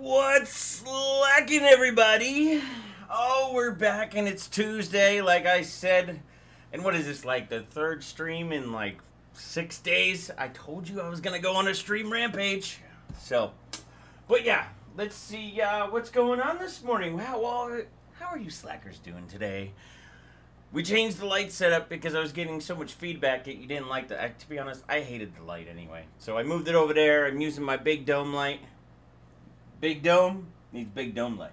What's slacking, everybody? Oh, we're back and it's Tuesday, like I said. And what is this, like the third stream in like 6 days? I told you I was gonna go on a stream rampage. So, but yeah, let's see what's going on this morning. Wow, how are you slackers doing today? We changed the light setup because I was getting so much feedback that you didn't like the. To be honest, I hated the light anyway. So I moved it over there. I'm using my big dome light. Big dome needs big dome light.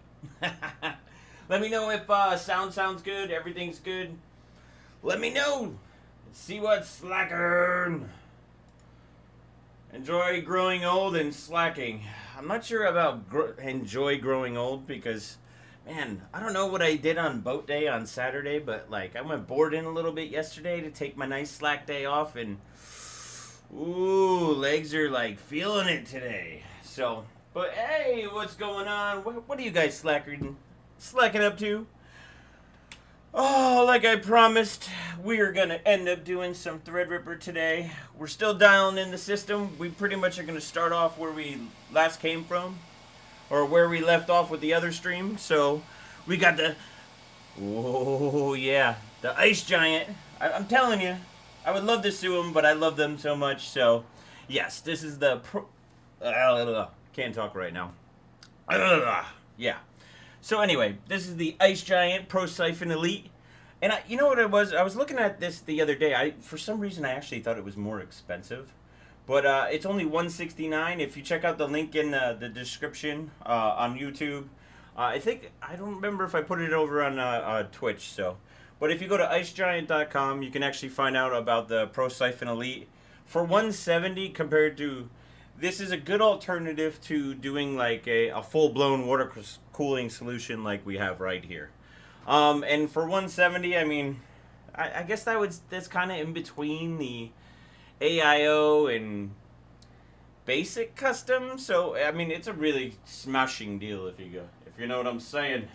Let me know if sound sounds good, everything's good. Let me know. Let's see what's slacking. Enjoy growing old and slacking. I'm not sure about enjoy growing old because, man, I don't know what I did on boat day on Saturday, but like I went boarding a little bit yesterday to take my nice slack day off, and ooh, legs are like feeling it today. So. But hey, what's going on? What are you guys slacking up to? Oh, like I promised, we are going to end up doing some Threadripper today. We're still dialing in the system. We pretty much are going to start off where we last came from, or where we left off with the other stream. So we got the, oh yeah, the Ice Giant. I'm telling you, I would love to sue them, but I love them so much. So yes, this is the can't talk right now. Yeah. So anyway, this is the Ice Giant Pro Siphon Elite. And you know what it was? I was looking at this the other day. For some reason, I actually thought it was more expensive. But it's only $169. If you check out the link in the description on YouTube. I don't remember if I put it over on Twitch. But if you go to icegiant.com, you can actually find out about the Pro Siphon Elite. For $170 compared to... This is a good alternative to doing like a full-blown water cooling solution like we have right here. And for $170, I mean, I guess that's kind of in between the AIO and basic custom. So I mean, it's a really smashing deal if you know what I'm saying.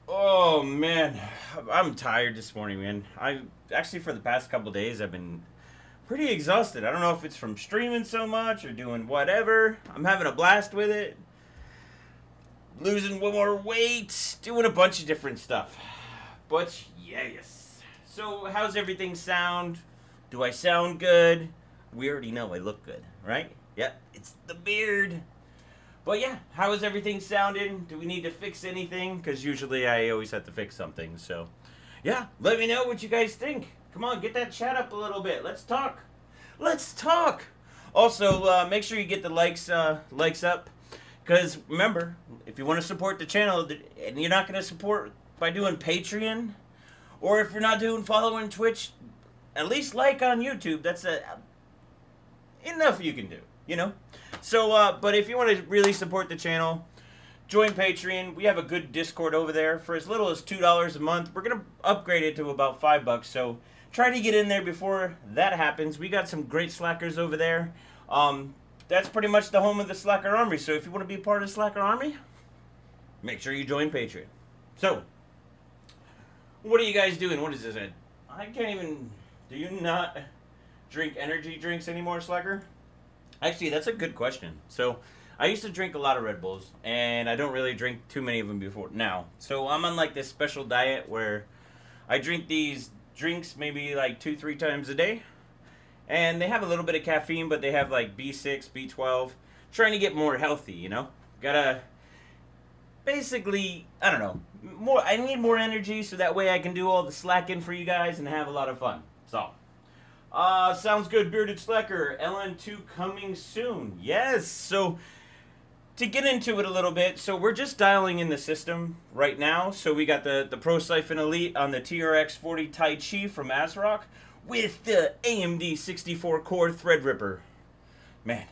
Oh man, I'm tired this morning, man. I actually for the past couple days I've been pretty exhausted. I don't know if it's from streaming so much or doing whatever. I'm having a blast with it. Losing more weight. Doing a bunch of different stuff. But yes. So how's everything sound? Do I sound good? We already know I look good, right? Yep, it's the beard. But yeah, how is everything sounding? Do we need to fix anything? Because usually I always have to fix something. So yeah, let me know what you guys think. Come on, get that chat up a little bit. Let's talk. Let's talk. Also, make sure you get the likes up. Because remember, if you want to support the channel, and you're not going to support by doing Patreon, or if you're not doing following Twitch, at least like on YouTube. That's enough you can do, you know? So, but if you want to really support the channel, join Patreon. We have a good Discord over there. For as little as $2 a month, we're going to upgrade it to about $5. So try to get in there before that happens. We got some great slackers over there. That's pretty much the home of the Slacker Army. So if you want to be a part of the Slacker Army, make sure you join Patreon. So, what are you guys doing? What is this? I can't even... Do you not drink energy drinks anymore, Slacker? Actually, that's a good question. So, I used to drink a lot of Red Bulls, and I don't really drink too many of them before now. So, I'm on like this special diet where I drink these drinks maybe like 2-3 times a day, and they have a little bit of caffeine, but they have like B6, B12. Trying to get more healthy, you know. Gotta basically, I don't know, more. I need more energy so that way I can do all the slacking for you guys and have a lot of fun. So, sounds good, bearded slacker. LN2 coming soon. Yes. So to get into it a little bit, so we're just dialing in the system right now. So we got the Pro Siphon Elite on the TRX 40 Tai Chi from ASRock with the AMD 64 core Threadripper. Man,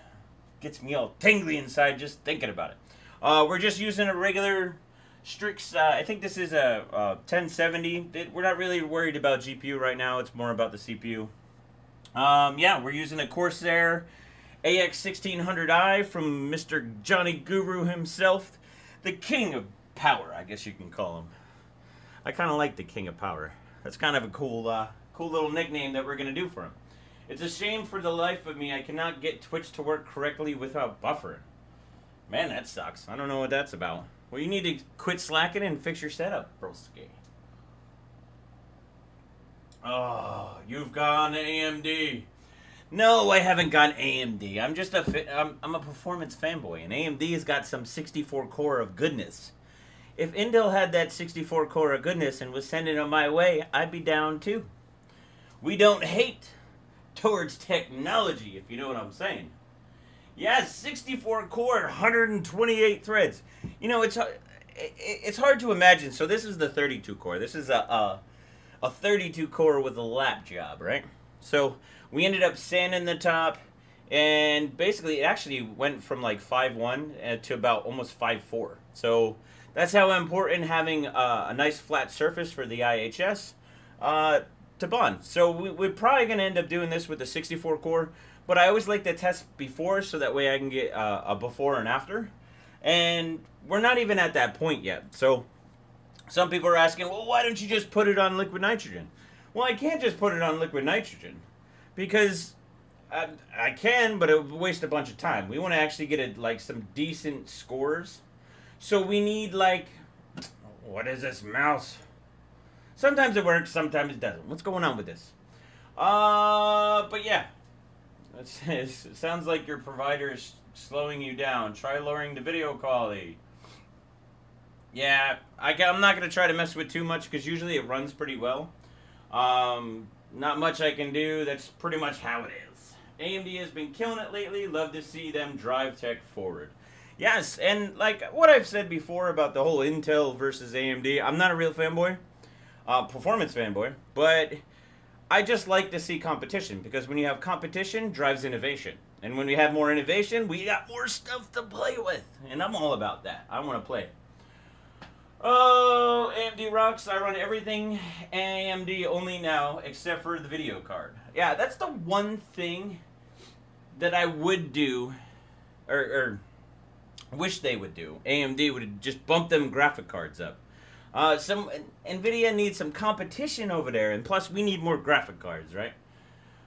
gets me all tingly inside just thinking about it. We're just using a regular Strix, I think this is a 1070. We're not really worried about GPU right now, it's more about the CPU. Yeah, we're using a Corsair AX1600i from Mr. Johnny Guru himself, the king of power, I guess you can call him. I kind of like the king of power. That's kind of a cool little nickname that we're going to do for him. It's a shame for the life of me I cannot get Twitch to work correctly without buffering. Man, that sucks. I don't know what that's about. Well, you need to quit slacking and fix your setup, broski. Oh, you've gone AMD. No, I haven't gone AMD. I'm just I'm a performance fanboy, and AMD has got some 64 core of goodness. If Intel had that 64 core of goodness and was sending it my way, I'd be down too. We don't hate towards technology, if you know what I'm saying. Yes, 64 core, 128 threads. You know, it's hard to imagine. So this is the 32 core. This is a 32 core with a lap job, right? So we ended up sanding the top, and basically it actually went from like 5.1 to about almost 5.4. So that's how important having a nice flat surface for the IHS to bond. So we're probably going to end up doing this with the 64 core, but I always like to test before so that way I can get a before and after. And we're not even at that point yet. So some people are asking, well, why don't you just put it on liquid nitrogen? Well, I can't just put it on liquid nitrogen because I can, but it would waste a bunch of time. We want to actually get like some decent scores. So we need like, what is this mouse? Sometimes it works, sometimes it doesn't. What's going on with this? But yeah, it sounds like your provider is slowing you down. Try lowering the video quality. Yeah, I'm not going to try to mess with too much because usually it runs pretty well. Not much I can do. That's pretty much how it is. AMD has been killing it lately. Love to see them drive tech forward. Yes, and like what I've said before about the whole Intel versus AMD, I'm not a real fanboy, performance fanboy, but I just like to see competition because when you have competition, drives innovation. And when we have more innovation, we got more stuff to play with. And I'm all about that. I want to play. Oh, AMD rocks. I run everything AMD only now except for the video card. Yeah, that's the one thing that I would do, or wish they would do. AMD would just bump them graphic cards up. NVIDIA needs some competition over there, and plus we need more graphic cards, right?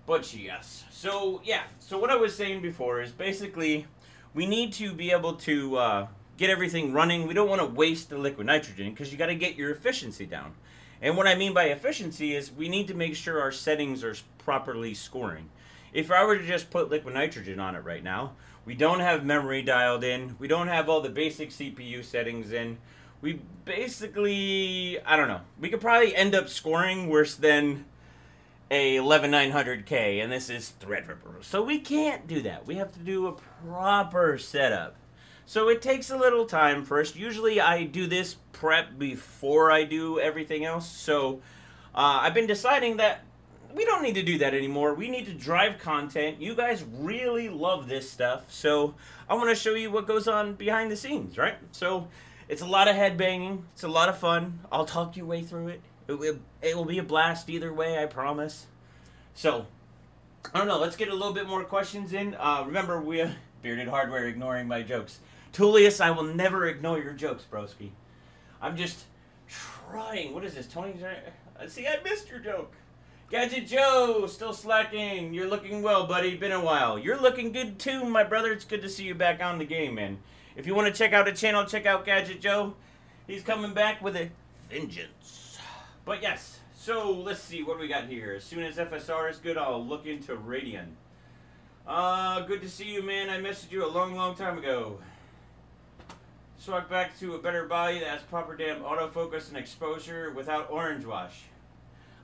But yes. So, yeah. So what I was saying before is basically we need to be able to get everything running. We don't want to waste the liquid nitrogen because you got to get your efficiency down. And what I mean by efficiency is we need to make sure our settings are properly scoring. If I were to just put liquid nitrogen on it right now, we don't have memory dialed in. We don't have all the basic CPU settings in. We basically, I don't know. We could probably end up scoring worse than a 11900K, and this is Threadripper. So we can't do that. We have to do a proper setup. So it takes a little time first. Usually I do this prep before I do everything else. So I've been deciding that we don't need to do that anymore. We need to drive content. You guys really love this stuff. So I want to show you what goes on behind the scenes, right? So it's a lot of headbanging. It's a lot of fun. I'll talk your way through it. It will be a blast either way, I promise. So, I don't know. Let's get a little bit more questions in. Remember, we have Bearded Hardware ignoring my jokes. Tullius, I will never ignore your jokes, broski. I'm just trying. What is this, Tony? See, I missed your joke. Gadget Joe, still slacking. You're looking well, buddy. Been a while. You're looking good too, my brother. It's good to see you back on the game, man. If you want to check out the channel, check out Gadget Joe. He's coming back with a vengeance. But yes, so let's see what we got here. As soon as FSR is good, I'll look into Radeon. Good to see you, man. I messaged you a long time ago. Swap back to a better body that has proper damn autofocus and exposure without orange wash.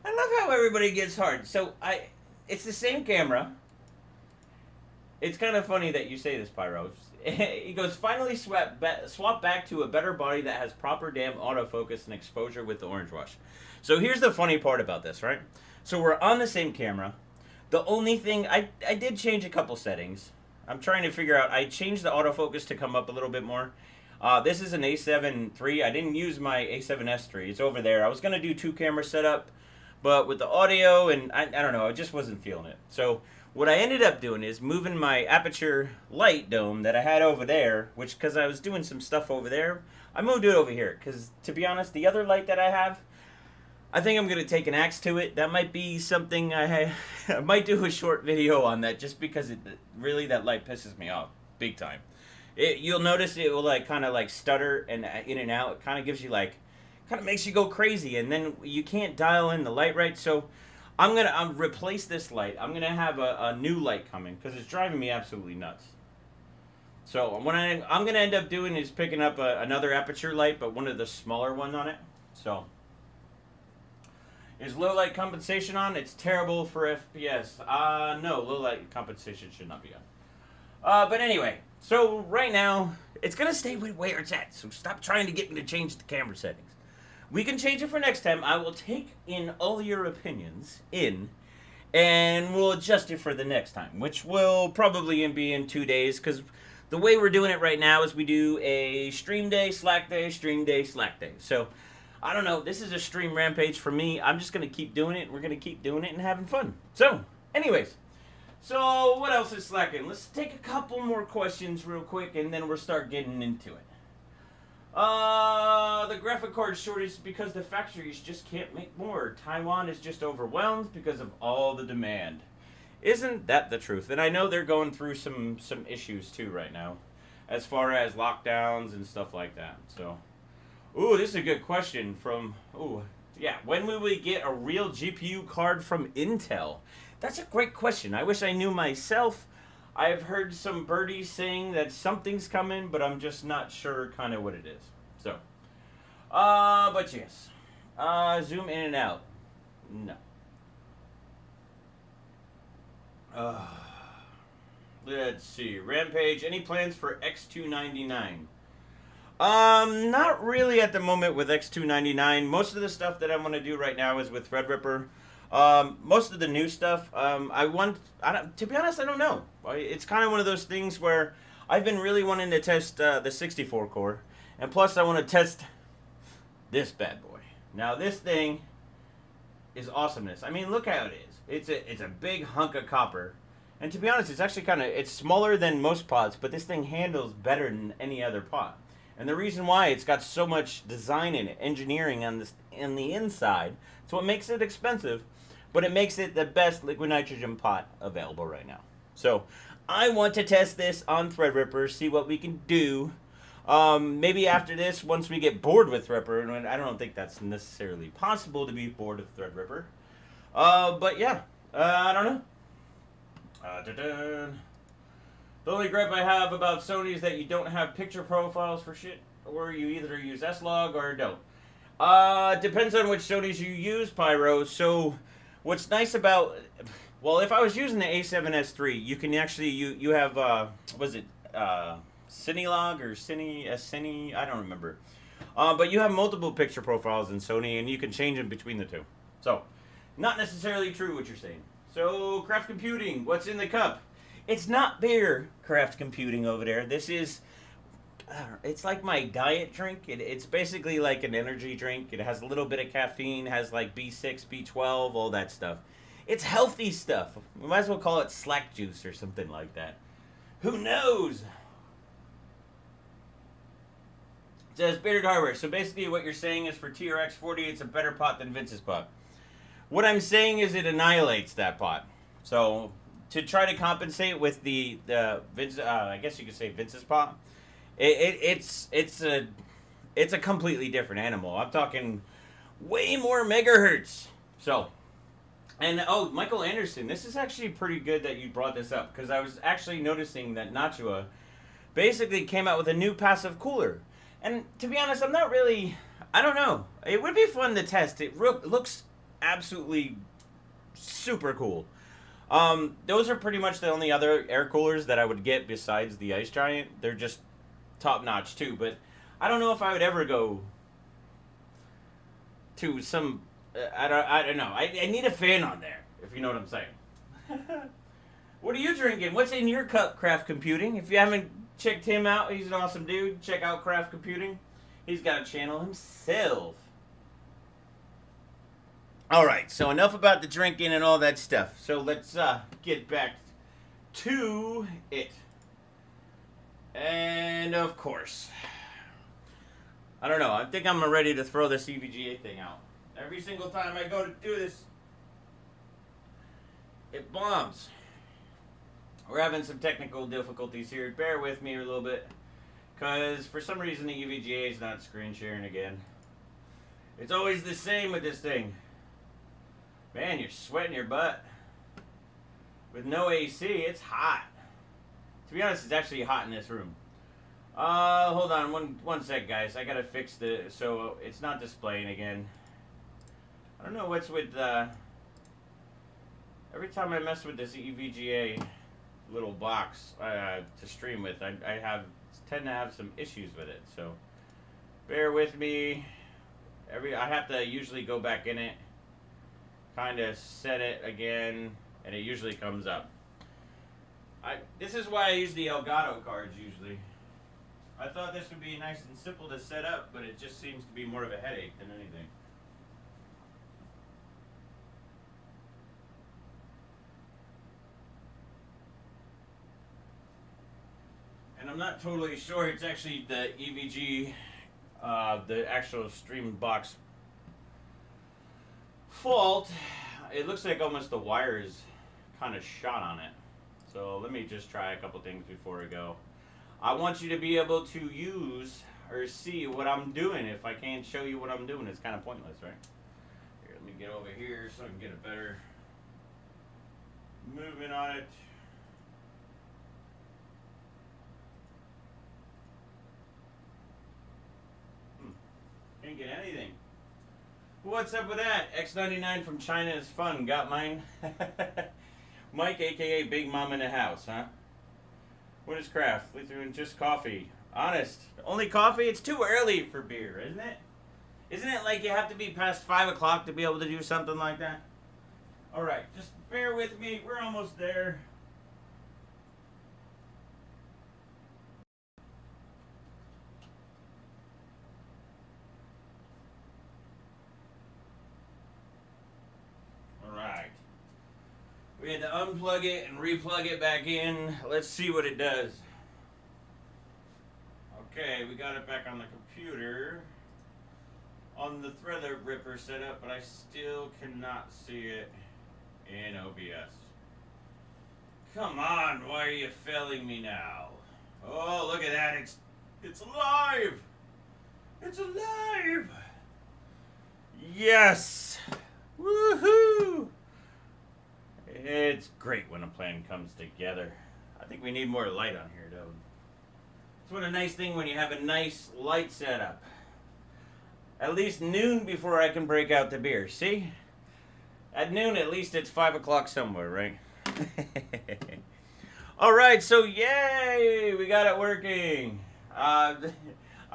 I love how everybody gets hard. So it's the same camera. It's kind of funny that you say this, Pyro. He goes, finally swap back to a better body that has proper damn autofocus and exposure with the orange wash. So here's the funny part about this, right? So we're on the same camera. The only thing, I did change a couple settings. I'm trying to figure out, I changed the autofocus to come up a little bit more. This is an A7 III. I didn't use my A7S III. It's over there. I was going to do 2-camera setup, but with the audio, and I don't know, I just wasn't feeling it. So what I ended up doing is moving my aperture light dome that I had over there, which, because I was doing some stuff over there, I moved it over here. Because, to be honest, the other light that I have, I think I'm going to take an axe to it. That might be something I might do a short video on that, just because really that light pisses me off big time. You'll notice it will like kind of like stutter and in and out. It kind of gives you like, kind of makes you go crazy, and then you can't dial in the light right. So I'm gonna replace this light. I'm gonna have a new light coming because it's driving me absolutely nuts. So what I'm gonna end up doing is picking up another aperture light, but one of the smaller one on it. So is low light compensation on? It's terrible for FPS. No, low light compensation should not be on. But anyway, so right now it's gonna stay where it's at. So stop trying to get me to change the camera settings. We can change it for next time. I will take in all your opinions and we'll adjust it for the next time, which will probably be in 2 days, because the way we're doing it right now is we do a stream day, slack day, stream day, slack day. So I don't know. This is a stream rampage for me. I'm just going to keep doing it. We're going to keep doing it and having fun. So anyways, so what else is slacking? Let's take a couple more questions real quick, and then we'll start getting into it. The graphic card shortage is because the factories just can't make more. Taiwan is just overwhelmed because of all the demand. Isn't that the truth? And I know they're going through some issues too right now, as far as lockdowns and stuff like that. So, ooh, this is a good question from, yeah, when will we get a real GPU card from Intel? That's a great question. I wish I knew myself. I've heard some birdies saying that something's coming, but I'm just not sure kind of what it is. So, but yes. Zoom in and out. No. Let's see. Rampage, any plans for X299? Not really at the moment with X299. Most of the stuff that I'm going to do right now is with Threadripper. Most of the new stuff, to be honest, I don't know. It's kind of one of those things where I've been really wanting to test the 64 core, and plus I want to test this bad boy. Now this thing is awesomeness. I mean, look how it is. It's a big hunk of copper, and to be honest, it's actually it's smaller than most pots, but this thing handles better than any other pot. And the reason why, it's got so much design in it, engineering on the inside, so it makes it expensive, but it makes it the best liquid nitrogen pot available right now. So I want to test this on Threadripper, see what we can do. Maybe after this, once we get bored with Threadripper, and I don't think that's necessarily possible to be bored with Threadripper. But yeah, I don't know. The only gripe I have about Sony is that you don't have picture profiles for shit, or you either use S-Log or don't. Depends on which Sonys you use, Pyro. So what's nice about, well, if I was using the A7S III, you can actually, you have, was it, Cinelog or Cine, I don't remember. But you have multiple picture profiles in Sony, and you can change them between the two. So, not necessarily true what you're saying. So, craft computing, what's in the cup? It's not beer, craft computing over there. This is, it's like my diet drink. It's basically like an energy drink. It has a little bit of caffeine, has like B6, B12, all that stuff. It's healthy stuff. We might as well call it slack juice or something like that. Who knows? It says Bearded Hardware. So basically what you're saying is for TRX 40, it's a better pot than Vince's pot. What I'm saying is it annihilates that pot. So to try to compensate with the Vince, I guess you could say Vince's pot, it's a completely different animal. I'm talking way more megahertz. So, and oh, Michael Anderson, this is actually pretty good that you brought this up, because I was actually noticing that Nachua basically came out with a new passive cooler. And to be honest, I'm not really, I don't know. It would be fun to test. It looks absolutely super cool. Those are pretty much the only other air coolers that I would get besides the Ice Giant. They're just top notch too, but I don't know if I would ever go to some, I don't know. I need a fan on there, if you know what I'm saying. What are you drinking? What's in your cup, Craft Computing? If you haven't checked him out, he's an awesome dude. Check out Craft Computing. He's got a channel himself. Alright, so enough about the drinking and all that stuff. So let's get back to it. And of course, I don't know, I think I'm ready to throw this EVGA thing out. Every single time I go to do this, it bombs. We're having some technical difficulties here. Bear with me a little bit. Because for some reason the EVGA is not screen sharing again. It's always the same with this thing. Man, you're sweating your butt. With no AC, it's hot. To be honest, it's actually hot in this room. Hold on one sec, guys. I gotta fix so it's not displaying again. I don't know what's with, every time I mess with this EVGA little box to stream with, I tend to have some issues with it. So bear with me. I have to usually go back in it, kind of set it again, and it usually comes up. This is why I use the Elgato cards usually. I thought this would be nice and simple to set up, but it just seems to be more of a headache than anything. And I'm not totally sure it's actually the EVG, the actual stream box fault. It looks like almost the wire is kind of shot on it. So let me just try a couple things before I go. I want you to be able to use or see what I'm doing. If I can't show you what I'm doing, it's kind of pointless, right? Here, let me get over here so I can get a better movement on it. Can't get anything. What's up with that? X99 from China is fun. Got mine? Mike, aka Big Mom in the house, huh? What is craft? Lutheran, just coffee. Honest. Only coffee? It's too early for beer, isn't it? Isn't it like you have to be past 5 o'clock to be able to do something like that? Alright, just bear with me. We're almost there. Alright. We had to unplug it and replug it back in. Let's see what it does. Okay, we got it back on the computer. On the Threadripper setup, but I still cannot see it in OBS. Come on, why are you failing me now? Oh, look at that, it's alive! It's alive! Yes! Woohoo! It's great when a plan comes together. I think we need more light on here, though. It's what a nice thing when you have a nice light setup. At least noon before I can break out the beer. See? At noon, at least it's 5 o'clock somewhere, right? Alright, so yay! We got it working. I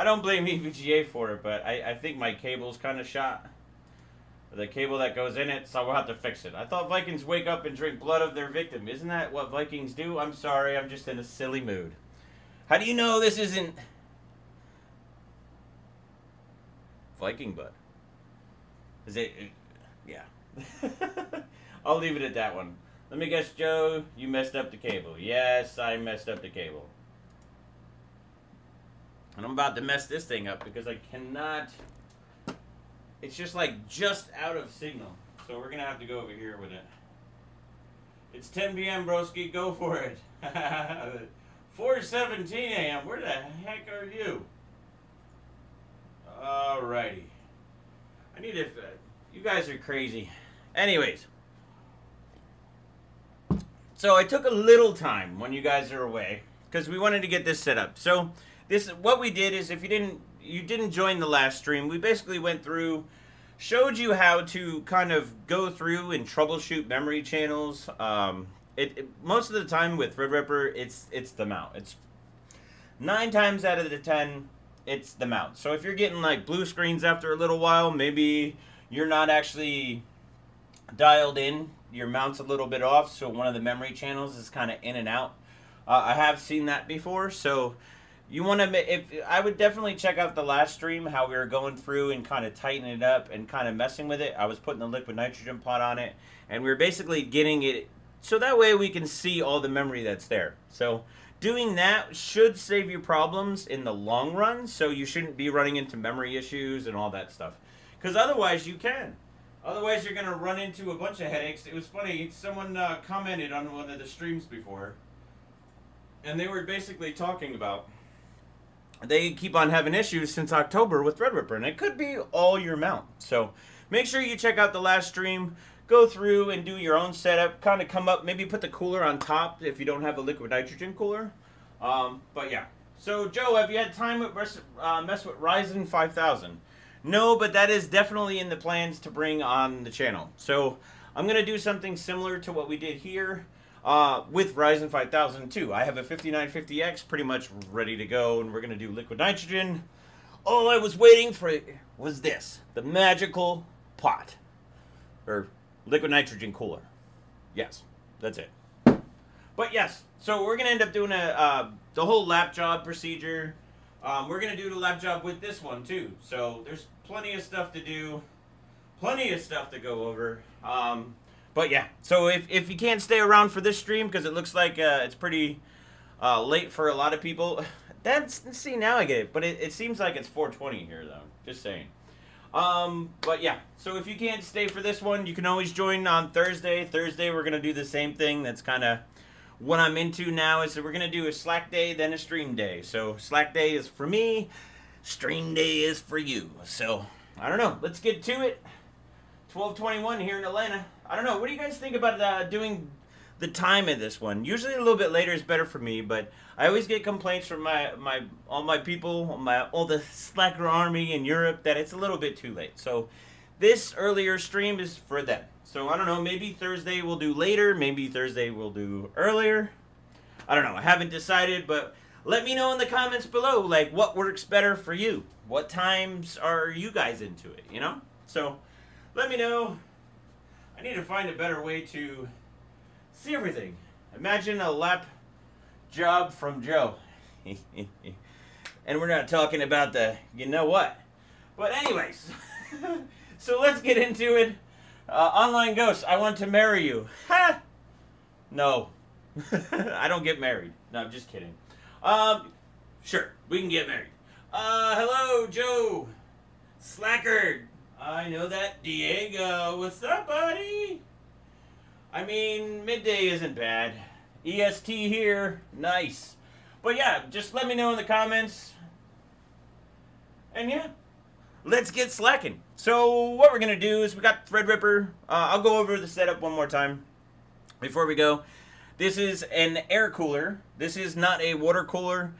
don't blame EVGA for it, but I think my cable's kind of shot. The cable that goes in it, so we'll have to fix it. I thought Vikings wake up and drink blood of their victim. Isn't that what Vikings do? I'm sorry, I'm just in a silly mood. How do you know this isn't Viking blood? Is it? Yeah. I'll leave it at that one. Let me guess, Joe, you messed up the cable. Yes, I messed up the cable. And I'm about to mess this thing up because I cannot... It's just like just out of signal. So we're going to have to go over here with it. It's 10 p.m. broski, go for it. 4:17 a.m. Where the heck are you? Alrighty. I need to... you guys are crazy. Anyways. So I took a little time when you guys are away because we wanted to get this set up. So this, what we did is, if you didn't join the last stream, we basically went through, showed you how to kind of go through and troubleshoot memory channels. Most of the time with Threadripper, it's the mount. It's 9 times out of the 10, it's the mount. So if you're getting like blue screens after a little while, maybe you're not actually dialed in, your mount's a little bit off, so one of the memory channels is kind of in and out. I have seen that before, so you want to, I would definitely check out the last stream, how we were going through and kind of tightening it up and kind of messing with it. I was putting the liquid nitrogen pot on it, and we were basically getting it so that way we can see all the memory that's there. So doing that should save you problems in the long run, so you shouldn't be running into memory issues and all that stuff. Because otherwise you can. Otherwise you're going to run into a bunch of headaches. It was funny, someone commented on one of the streams before, and they were basically talking about they keep on having issues since October with Threadripper, and it could be all your mount. So make sure you check out the last stream, go through and do your own setup, kind of come up, maybe put the cooler on top if you don't have a liquid nitrogen cooler. But yeah. So Joe, have you had time to mess with Ryzen 5000? No, but that is definitely in the plans to bring on the channel. So I'm going to do something similar to what we did here with Ryzen 5000 too. I have a 5950X pretty much ready to go, and we're going to do liquid nitrogen. All I was waiting for was this, the magical pot, or liquid nitrogen cooler. Yes, that's it. But yes, so we're going to end up doing the whole lap job procedure. We're going to do the lap job with this one too. So there's plenty of stuff to do, plenty of stuff to go over. But yeah, so if you can't stay around for this stream, because it looks like it's pretty late for a lot of people. See, now I get it. But it seems like it's 4:20 here, though. Just saying. But yeah, so if you can't stay for this one, you can always join on Thursday. Thursday, we're going to do the same thing. That's kind of what I'm into now, is that we're going to do a Slack day, then a stream day. So Slack day is for me, stream day is for you. So, I don't know. Let's get to it. 12:21 here in Atlanta. I don't know. What do you guys think about doing the time of this one? Usually a little bit later is better for me, but I always get complaints from all my people, all the Slacker army in Europe, that it's a little bit too late. So this earlier stream is for them. So I don't know. Maybe Thursday we'll do later. Maybe Thursday we'll do earlier. I don't know. I haven't decided, but let me know in the comments below, like, what works better for you. What times are you guys into it, you know? So let me know. I need to find a better way to see everything. Imagine a lap job from Joe. And we're not talking about the you know what. But anyways, so let's get into it. Online Ghost, I want to marry you. Ha! No. I don't get married. No, I'm just kidding. Sure, we can get married. Hello, Joe. Slacker. I know that. Diego. What's up, buddy? I mean, midday isn't bad. EST here. Nice. But yeah, just let me know in the comments. And yeah, let's get slacking. So what we're going to do is we got Threadripper. I'll go over the setup one more time before we go. This is an air cooler. This is not a water cooler.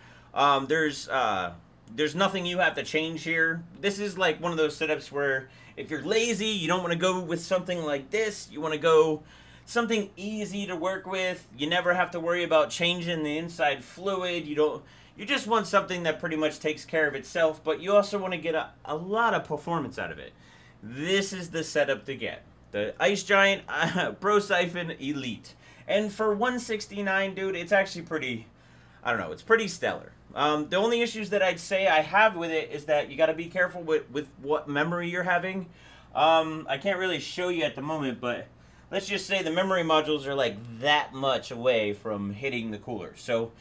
There's nothing you have to change here. This is like one of those setups where if you're lazy, you don't want to go with something like this. You want to go something easy to work with. You never have to worry about changing the inside fluid. You just want something that pretty much takes care of itself, but you also want to get a lot of performance out of it. This is the setup to get. The Ice Giant Pro Siphon Elite. And for $169, dude, it's actually pretty, I don't know, it's pretty stellar. The only issues that I'd say I have with it is that you got to be careful with what memory you're having. I can't really show you at the moment, but let's just say the memory modules are like that much away from hitting the cooler. So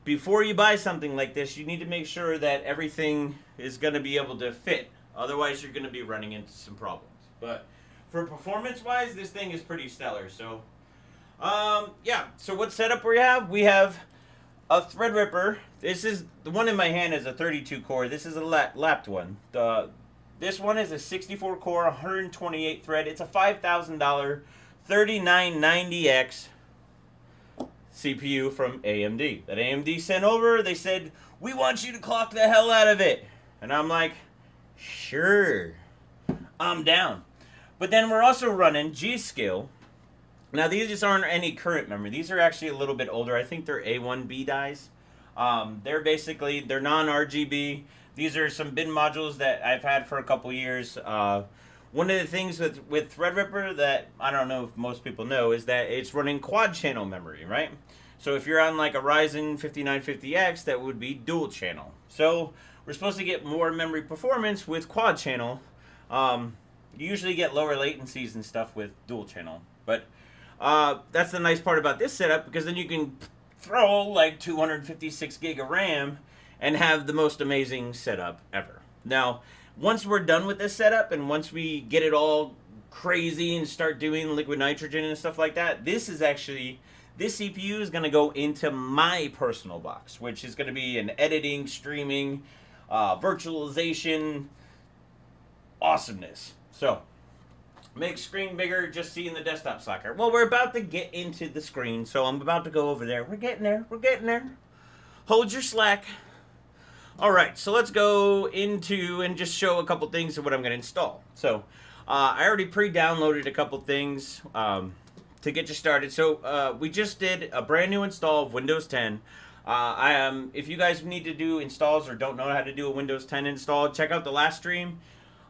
before you buy something like this, you need to make sure that everything is going to be able to fit. Otherwise, you're going to be running into some problems. But for performance-wise, this thing is pretty stellar. So, yeah. So what setup we have? We have a Threadripper. This is the one in my hand is a 32 core. This is a lapped one. This one is a 64 core, 128 thread. It's a $5,000 3990X CPU from AMD. That AMD sent over. They said, we want you to clock the hell out of it. And I'm like, sure, I'm down. But then we're also running G-Skill. Now these just aren't any current memory. These are actually a little bit older. I think they're A1B dies. They're non-RGB. These are some bin modules that I've had for a couple years. One of the things with Threadripper that I don't know if most people know is that it's running quad channel memory, right? So if you're on like a Ryzen 5950X, that would be dual channel. So we're supposed to get more memory performance with quad channel. You usually get lower latencies and stuff with dual channel. But that's the nice part about this setup, because then you can throw like 256 gig of RAM and have the most amazing setup ever. Now, once we're done with this setup and once we get it all crazy and start doing liquid nitrogen and stuff like that, this is actually This CPU is going to go into my personal box, which is going to be an editing, streaming, virtualization, awesomeness. So, make screen bigger, just seeing the desktop slacker. Well, we're about to get into the screen, so I'm about to go over there. We're getting there. We're getting there. Hold your slack. All right, so let's go into and just show a couple things of what I'm going to install. So, I already pre-downloaded a couple things to get you started. So, we just did a brand new install of Windows 10. If you guys need to do installs or don't know how to do a Windows 10 install, check out the last stream.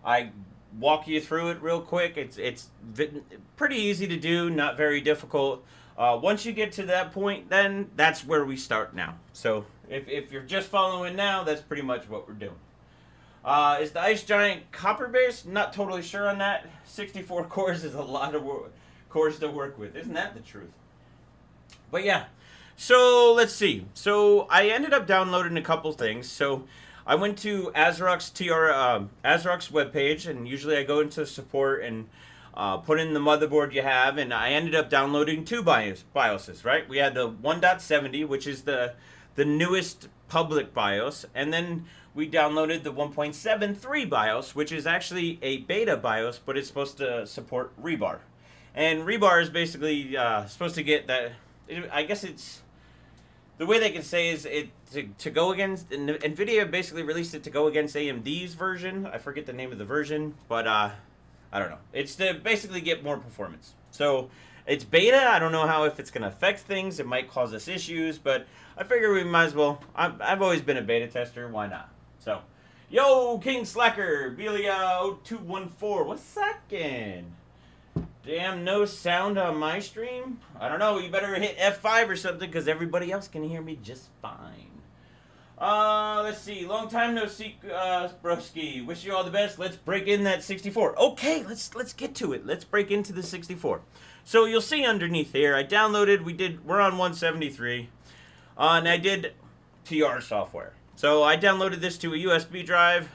I walk you through it real quick. It's pretty easy to do, not very difficult. Once you get to that point, then that's where we start now. So if you're just following now, that's pretty much what we're doing. Is the Ice Giant copper based? Not totally sure on that. 64 cores is a lot of cores to work with. Isn't that the truth? But yeah. So let's see. So I ended up downloading a couple things. So I went to ASRock's webpage, and usually I go into support and put in the motherboard you have, and I ended up downloading two BIOSes, right? We had the 1.70, which is the newest public BIOS, and then we downloaded the 1.73 BIOS, which is actually a beta BIOS, but it's supposed to support rebar. And rebar is basically supposed to get that, I guess it's, the way they can say is it to go against, NVIDIA basically released it to go against AMD's version. I forget the name of the version, but I don't know. It's to basically get more performance. So it's beta. I don't know if it's going to affect things. It might cause us issues, but I figure we might as well. I've always been a beta tester. Why not? So, yo, King Slacker, Belia0214, what's second? Damn, no sound on my stream? I don't know, you better hit F5 or something, because everybody else can hear me just fine. Let's see, long time no see, broski. Wish you all the best. Let's break in that 64. Okay, let's get to it. Let's break into the 64. So you'll see underneath here, I downloaded, we're on 173, and I did TR software. So I downloaded this to a USB drive.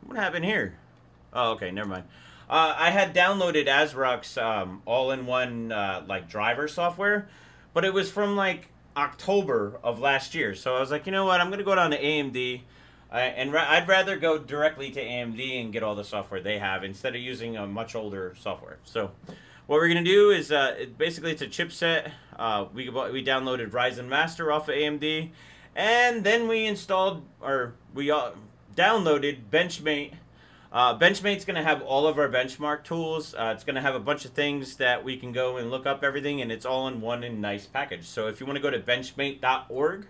What happened here? Oh, okay, never mind. I had downloaded ASRock's all-in-one like driver software, but it was from like October of last year. So I was like, you know what? I'm gonna go down to AMD, and I'd rather go directly to AMD and get all the software they have instead of using a much older software. So what we're gonna do is basically it's a chipset. We downloaded Ryzen Master off of AMD, and then we installed downloaded Benchmate. Benchmate's going to have all of our benchmark tools. It's going to have a bunch of things that we can go and look up everything, and it's all in one nice package. So if you want to go to benchmate.org,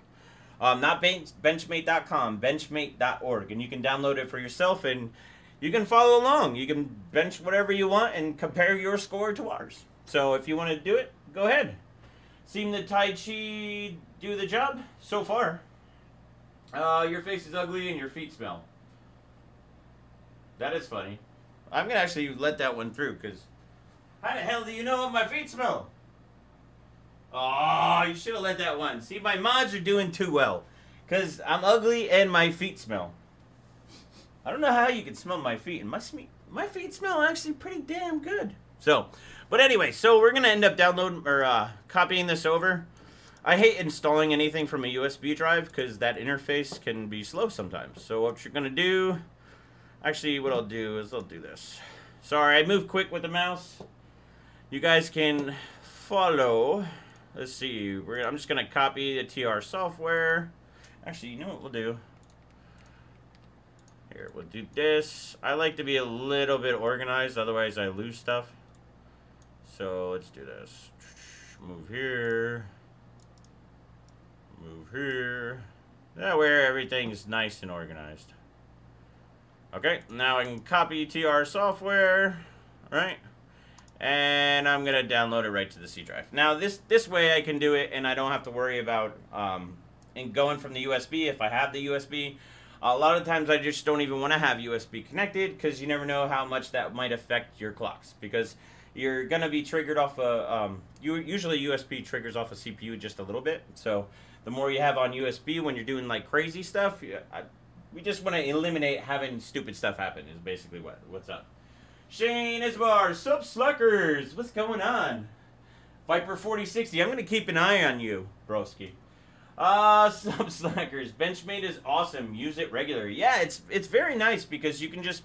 not benchmate.com, benchmate.org, and you can download it for yourself, and you can follow along. You can bench whatever you want and compare your score to ours. So if you want to do it, go ahead. Seen the Tai Chi do the job so far. Your face is ugly and your feet smell. That is funny. I'm going to actually let that one through, because how the hell do you know what my feet smell? Oh, you should have let that one. See, my mods are doing too well, because I'm ugly and my feet smell. I don't know how you can smell my feet, and my feet smell actually pretty damn good. So, but anyway, so we're going to end up downloading or copying this over. I hate installing anything from a USB drive, because that interface can be slow sometimes. So what you're going to do... Actually, what I'll do is I'll do this. Sorry, I move quick with the mouse. You guys can follow. Let's see. I'm just going to copy the TR software. Actually, you know what we'll do? Here, we'll do this. I like to be a little bit organized, otherwise I lose stuff. So let's do this. Move here. Move here. That way everything's nice and organized. Okay, now I can copy TR software, right? And I'm gonna download it right to the C drive. Now this way I can do it, and I don't have to worry about going from the USB if I have the USB. A lot of times I just don't even want to have USB connected, because you never know how much that might affect your clocks, because you're gonna be triggered off a usually USB triggers off a CPU just a little bit. So the more you have on USB when you're doing like crazy stuff, we just want to eliminate having stupid stuff happen is basically what's up. Shane Isbar, sup sluckers, what's going on? Viper 4060. I'm gonna keep an eye on you, broski. Some slackers. Benchmade is awesome. Use it regularly. Yeah, it's very nice because you can just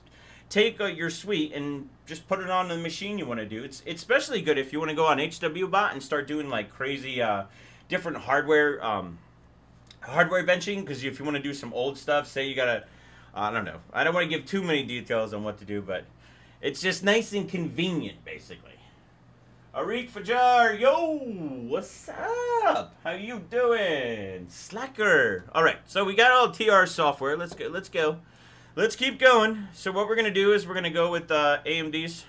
take your suite and just put it on the machine you want to do. It's especially good if you want to go on HWBot and start doing like crazy different hardware benching. Because if you want to do some old stuff, say you gotta, I don't know. I don't want to give too many details on what to do, but it's just nice and convenient, basically. Arik Fajar, yo, what's up? How you doing? Slacker. All right, so we got all TR software. Let's go. Let's keep going. So what we're gonna do is we're gonna go with AMD's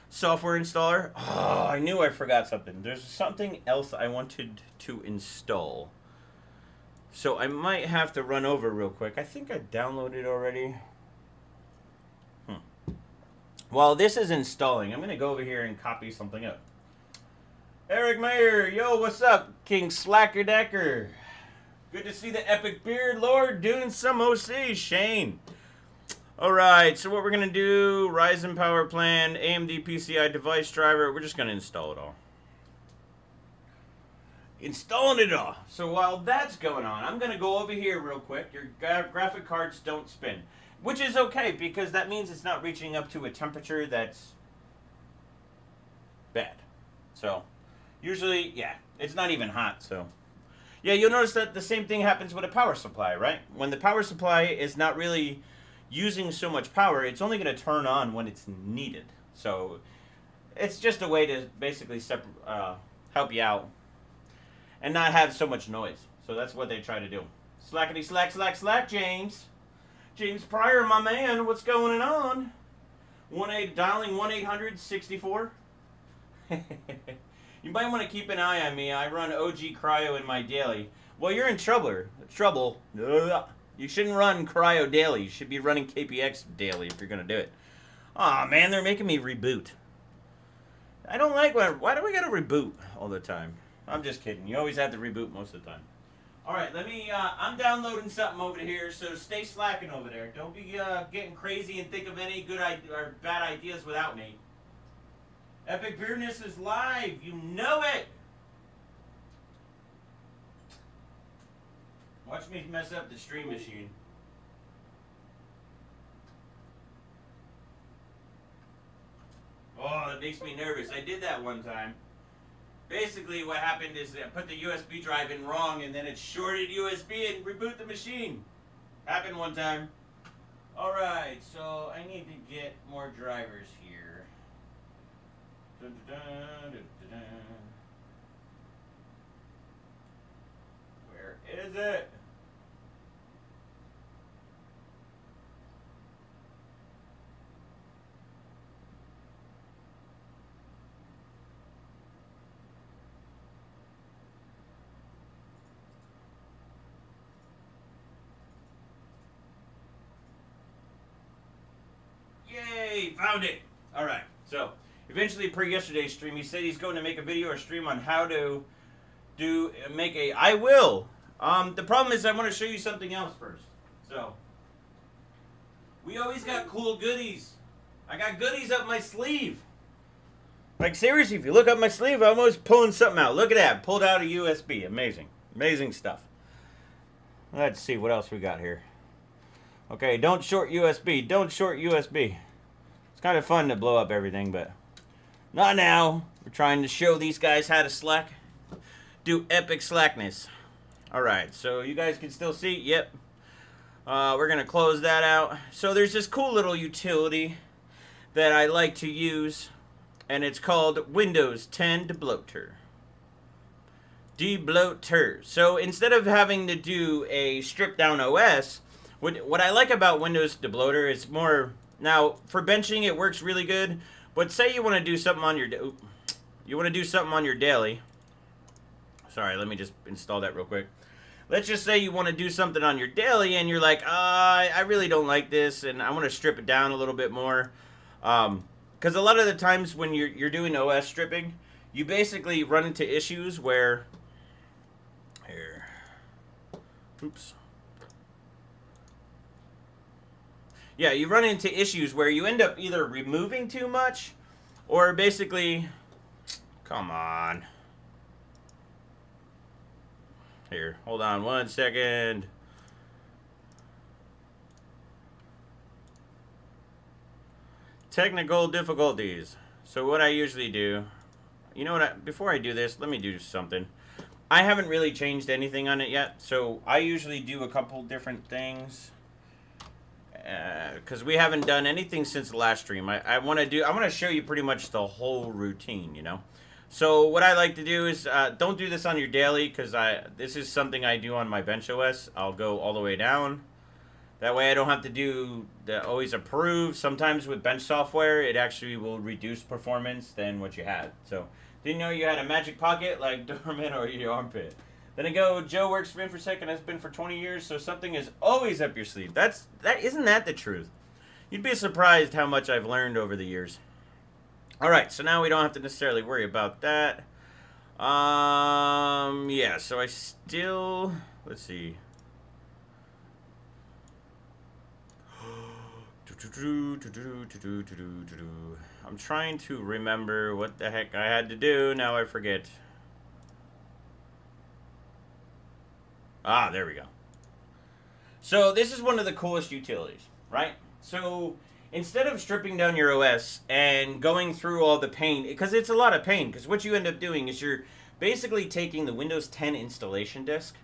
software installer. Oh, I knew I forgot something. There's something else I wanted to install. So I might have to run over real quick. I think I downloaded already. While this is installing, I'm going to go over here and copy something up. Eric Mayer, yo, what's up? King Slacker Decker. Good to see the Epic Beard Lord doing some OC. Shane. Alright, so what we're going to do, Ryzen power plan, AMD PCI device driver, we're just going to install it all. Installing it all. So while that's going on, I'm going to go over here real quick. Your graphic cards don't spin. Which is okay, because that means it's not reaching up to a temperature that's bad. So, usually, yeah, it's not even hot, so. Yeah, you'll notice that the same thing happens with a power supply, right? When the power supply is not really using so much power, it's only going to turn on when it's needed. So, it's just a way to basically help you out and not have so much noise. So, that's what they try to do. Slackety slack, slack, slack, James. James Pryor, my man, what's going on? Dialing 1-800-64. You might want to keep an eye on me. I run OG Cryo in my daily. Well, you're in trouble. You shouldn't run Cryo daily. You should be running KPX daily if you're going to do it. Aw, man, they're making me reboot. I don't like why do we got to reboot all the time? I'm just kidding. You always have to reboot most of the time. Alright, I'm downloading something over here, so stay slacking over there. Don't be getting crazy and think of any good or bad ideas without me. Epic Beardness is live, you know it! Watch me mess up the stream machine. Oh, that makes me nervous. I did that one time. Basically, what happened is I put the USB drive in wrong, and then it shorted USB and reboot the machine. Happened one time. Alright, so I need to get more drivers here. Dun, dun, dun, dun, dun, dun. Where is it? Yay! Found it! Alright, so eventually per yesterday's stream, he said he's going to make a video or stream on how to I will! The problem is I want to show you something else first. So, we always got cool goodies. I got goodies up my sleeve. Like seriously, if you look up my sleeve, I'm always pulling something out. Look at that, pulled out a USB. Amazing. Amazing stuff. Let's see what else we got here. Okay, don't short USB. Don't short USB. It's kind of fun to blow up everything, but not now. We're trying to show these guys how to slack. Do epic slackness. Alright, so you guys can still see? Yep. We're going to close that out. So there's this cool little utility that I like to use, and it's called Windows 10 Debloater. Debloater. So instead of having to do a stripped down OS, what I like about Windows Debloater is more, now for benching it works really good, but say you want to do something on your daily. Sorry, let me just install that real quick. Let's just say you want to do something on your daily and you're like, I really don't like this and I want to strip it down a little bit more. Because a lot of the times when you're doing OS stripping, you basically run into issues where, yeah, you run into issues where you end up either removing too much or basically, Come on. Here, hold on 1 second. Technical difficulties. So what I usually do, you know what, before I do this, let me do something. I haven't really changed anything on it yet, so I usually do a couple different things. Because we haven't done anything since the last stream. I want to show you pretty much the whole routine, you know. So what I like to do is, don't do this on your daily, because this is something I do on my bench OS. I'll go all the way down. That way I don't have to do the always approve. Sometimes with bench software, it actually will reduce performance than what you had. So, didn't know you had a magic pocket like dormant or your armpit. Then I go, Joe works for InfoSec and has been for 20 years, so something is always up your sleeve. Isn't that the truth? You'd be surprised how much I've learned over the years. Alright, so now we don't have to necessarily worry about that. Yeah, so I still, let's see. I'm trying to remember what the heck I had to do. Now I forget. Ah, there we go. So this is one of the coolest utilities, right? So instead of stripping down your OS and going through all the pain, because it's a lot of pain, because what you end up doing is you're basically taking the Windows 10 installation disk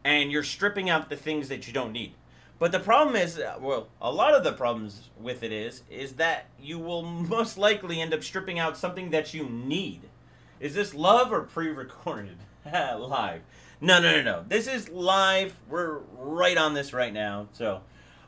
and you're stripping out the things that you don't need. But the problem is, well, a lot of the problems with it is that you will most likely end up stripping out something that you need. Is this love or pre-recorded? Live. No. This is live. We're right on this right now. So,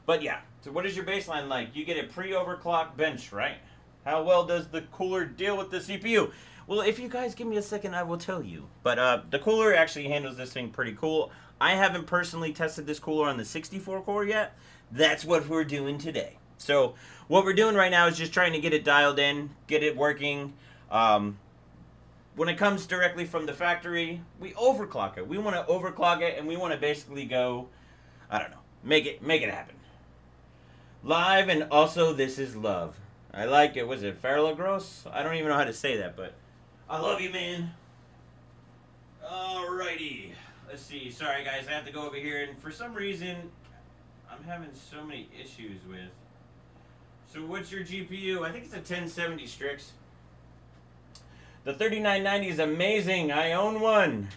but yeah. So what is your baseline like? You get a pre-overclock bench, right? How well does the cooler deal with the CPU? Well, if you guys give me a second, I will tell you. But the cooler actually handles this thing pretty cool. I haven't personally tested this cooler on the 64 core yet. That's what we're doing today. So what we're doing right now is just trying to get it dialed in, get it working. When it comes directly from the factory, we overclock it. We want to overclock it, and we want to basically go, I don't know, make it happen. Live, and also this is love. I like it. Was it Farrell Gross? I don't even know how to say that, but I love you, man. Alrighty. Let's see. Sorry, guys. I have to go over here, and for some reason, I'm having so many issues with. So what's your GPU? I think it's a 1070 Strix. The 3990 is amazing. I own one.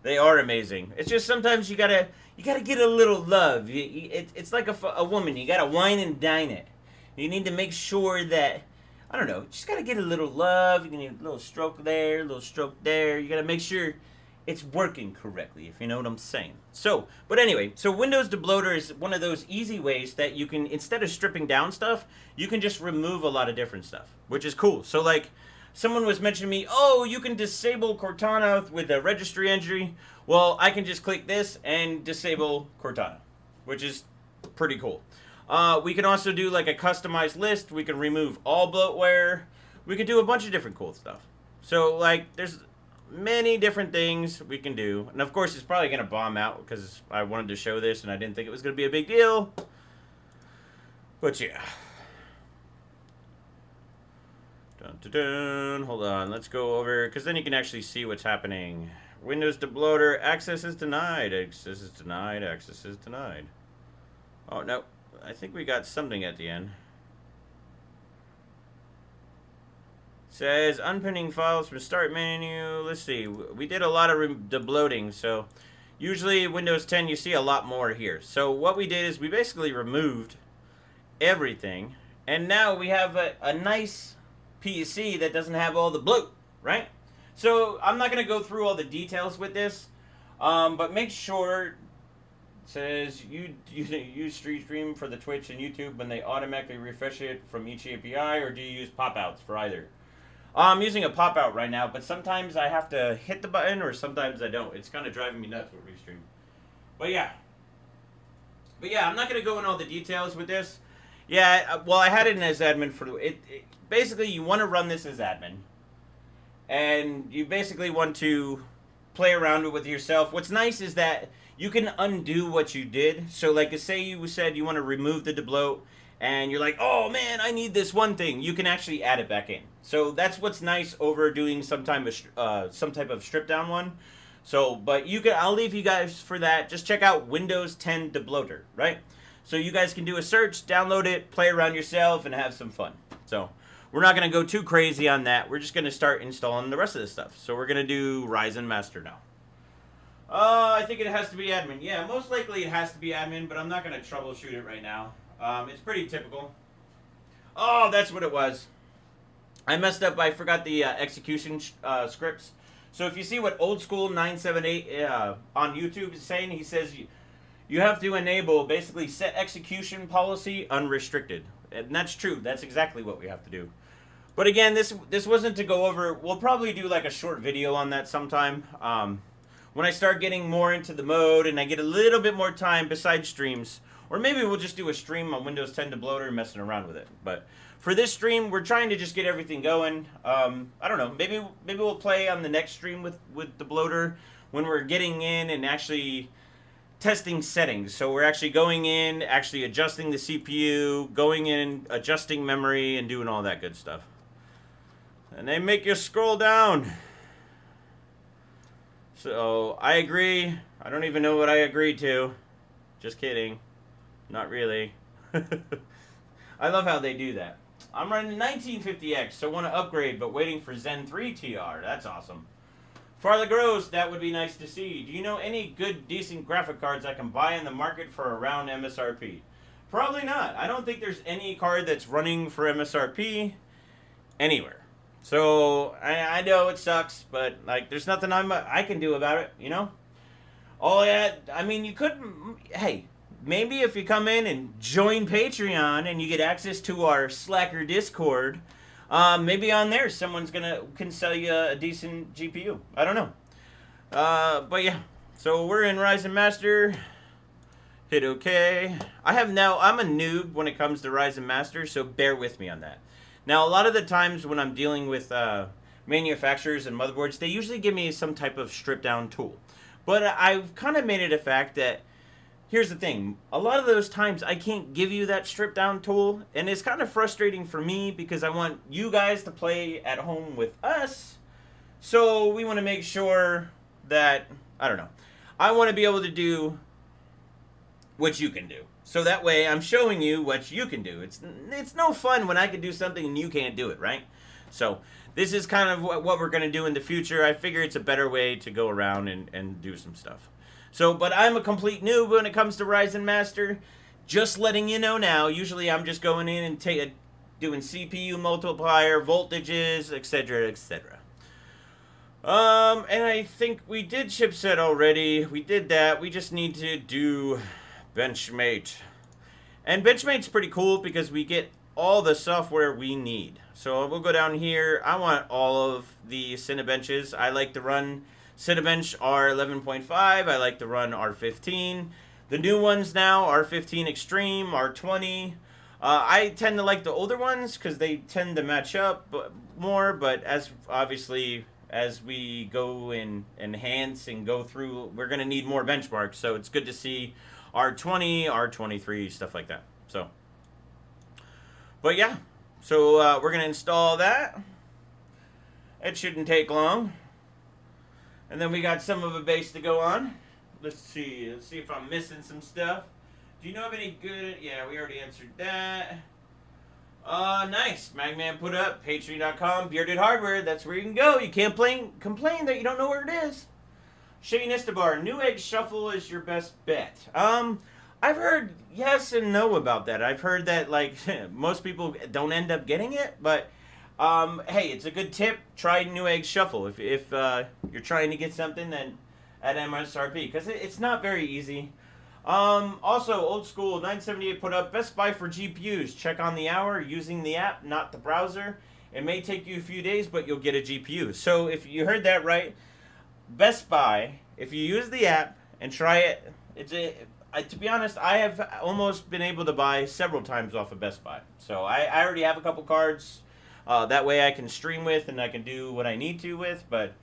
They are amazing. It's just sometimes you gotta get a little love. It's like a woman. You gotta wine and dine it. You need to make sure that, I don't know, you just gotta get a little love. You need a little stroke there, a little stroke there. You gotta make sure it's working correctly, if you know what I'm saying. So, but anyway, so Windows Debloater is one of those easy ways that you can, instead of stripping down stuff, you can just remove a lot of different stuff, which is cool. So like, someone was mentioning to me, oh, you can disable Cortana with a registry entry. Well, I can just click this and disable Cortana, which is pretty cool. We can also do like a customized list. We can remove all bloatware. We can do a bunch of different cool stuff. So like, there's many different things we can do. And of course, it's probably going to bomb out because I wanted to show this and I didn't think it was going to be a big deal. But yeah. Dun, dun, dun. Hold on, let's go over, because then you can actually see what's happening. Windows Debloater, access is denied, access is denied, access is denied. Oh, no, I think we got something at the end. Says unpinning files from start menu. Let's see, we did a lot of debloating, so usually Windows 10 you see a lot more here. So what we did is we basically removed everything, and now we have a nice PC that doesn't have all the bloat, right? So I'm not going to go through all the details with this, but make sure it says you use Stream for the Twitch and YouTube when they automatically refresh it from each API, or do you use pop-outs for either? I'm using a pop-out right now, but sometimes I have to hit the button, or sometimes I don't. It's kind of driving me nuts with Restream. But yeah, I'm not going to go in all the details with this. Yeah, well, I had it in as admin for it. Basically, you want to run this as admin, and you basically want to play around with yourself. What's nice is that you can undo what you did. So, like, say you said you want to remove the debloat, and you're like, oh man, I need this one thing, you can actually add it back in. So that's what's nice over doing some type of strip down one. So, but I'll leave you guys for that. Just check out Windows 10 Debloater, right? So you guys can do a search, download it, play around yourself, and have some fun. So we're not going to go too crazy on that. We're just going to start installing the rest of this stuff. So we're going to do Ryzen Master now. I think it has to be admin. Yeah, most likely it has to be admin, but I'm not going to troubleshoot it right now. It's pretty typical. Oh, that's what it was. I messed up. I forgot the execution scripts. So if you see what Old School 978 on YouTube is saying, he says you have to enable, basically set execution policy unrestricted. And that's true. That's exactly what we have to do. But again, this wasn't to go over. We'll probably do like a short video on that sometime. When I start getting more into the mode and I get a little bit more time besides streams. Or maybe we'll just do a stream on Windows 10 Debloater messing around with it. But for this stream, we're trying to just get everything going. I don't know. Maybe we'll play on the next stream with Debloater when we're getting in and actually testing settings. So we're actually going in, actually adjusting the CPU, going in, adjusting memory, and doing all that good stuff. And they make you scroll down. So I agree. I don't even know what I agreed to. Just kidding. Not really. I love how they do that. I'm running 1950X, so want to upgrade, but waiting for Zen 3 TR. That's awesome. Farley Gross, that would be nice to see. Do you know any good, decent graphic cards I can buy in the market for around MSRP? Probably not. I don't think there's any card that's running for MSRP anywhere. So, I know it sucks, but like, there's nothing I can do about it, you know? I mean, you could, hey, maybe if you come in and join Patreon and you get access to our Slacker Discord, maybe on there someone's can sell you a decent GPU. I don't know. But yeah, so we're in Ryzen Master. Hit OK. I'm a noob when it comes to Ryzen Master, so bear with me on that. Now, a lot of the times when I'm dealing with manufacturers and motherboards, they usually give me some type of strip down tool. But I've kind of made it a fact that, here's the thing, a lot of those times I can't give you that strip down tool, and it's kind of frustrating for me because I want you guys to play at home with us, so we want to make sure that, I don't know, I want to be able to do what you can do. So that way I'm showing you what you can do. It's no fun when I can do something and you can't do it, right? So this is kind of what we're going to do in the future. I figure it's a better way to go around and do some stuff. So, but I'm a complete noob when it comes to Ryzen Master. Just letting you know now, usually I'm just going in and doing CPU multiplier, voltages, etc., etc. And I think we did chipset already. We did that. We just need to do Benchmate. And Benchmate's pretty cool because we get all the software we need. So we'll go down here. I want all of the Cinebenches. I like to run Cinebench R11.5. I like to run R15. The new ones now, R15 Extreme, R20. I tend to like the older ones because they tend to match up more, but obviously as we go and enhance and go through, we're going to need more benchmarks. So it's good to see R20, R23, stuff like that. So, but yeah, so we're going to install that. It shouldn't take long. And then we got some of a base to go on. Let's see if I'm missing some stuff. Do you know of any good? Yeah, we already answered that. Nice. Magman put up patreon.com, Bearded Hardware. That's where you can go. You can't complain that you don't know where it is. Shane Estebar, Newegg Shuffle is your best bet. I've heard yes and no about that. I've heard that like most people don't end up getting it, but hey, it's a good tip. Try Newegg Shuffle if you're trying to get something then at MSRP, because it's not very easy. Also, Old School 978 put up Best Buy for GPUs. Check on the hour using the app, not the browser. It may take you a few days, but you'll get a GPU. So if you heard that right, Best Buy, if you use the app and try it, to be honest, I have almost been able to buy several times off of Best Buy. So I already have a couple cards. That way I can stream with and I can do what I need to with. But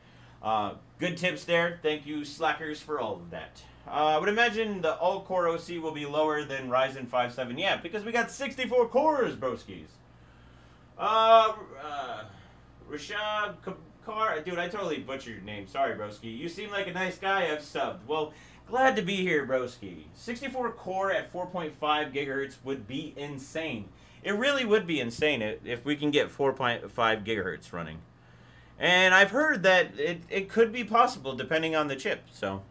good tips there. Thank you, Slackers, for all of that. I would imagine the all-core OC will be lower than Ryzen 5 7. Yeah, because we got 64 cores, broskies. Rashad Car, dude, I totally butchered your name. Sorry, broski. You seem like a nice guy. I've subbed. Well, glad to be here, broski. 64 core at 4.5 gigahertz would be insane. It really would be insane if we can get 4.5 gigahertz running. And I've heard that it could be possible depending on the chip. So,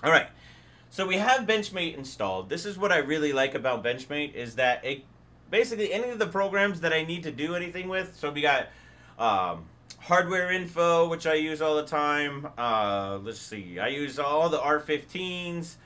all right. So we have Benchmate installed. This is what I really like about Benchmate is that it basically any of the programs that I need to do anything with. So we got hardware info, which I use all the time. Let's see. I use all the R15s.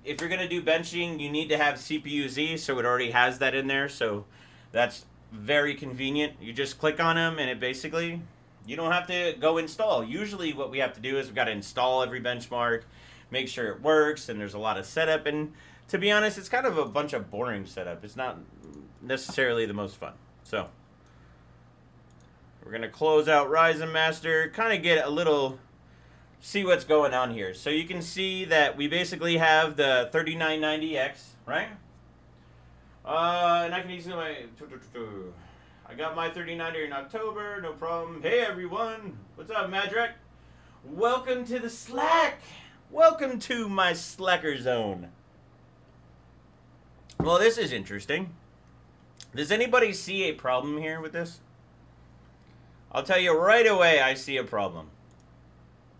If you're going to do benching, you need to have CPU-Z, so it already has that in there. So that's very convenient. You just click on them, and it basically, you don't have to go install. Usually what we have to do is we've got to install every benchmark, make sure it works, and there's a lot of setup. And to be honest, it's kind of a bunch of boring setup. It's not necessarily the most fun. So we're going to close out Ryzen Master, kind of get a little, see what's going on here. So you can see that we basically have the 3990X, right? And I can easily, I got my 3090 in October, no problem. Hey everyone, what's up, Madrek? Welcome to the Slack. Welcome to my Slacker zone. Well, this is interesting. Does anybody see a problem here with this? I'll tell you right away, I see a problem.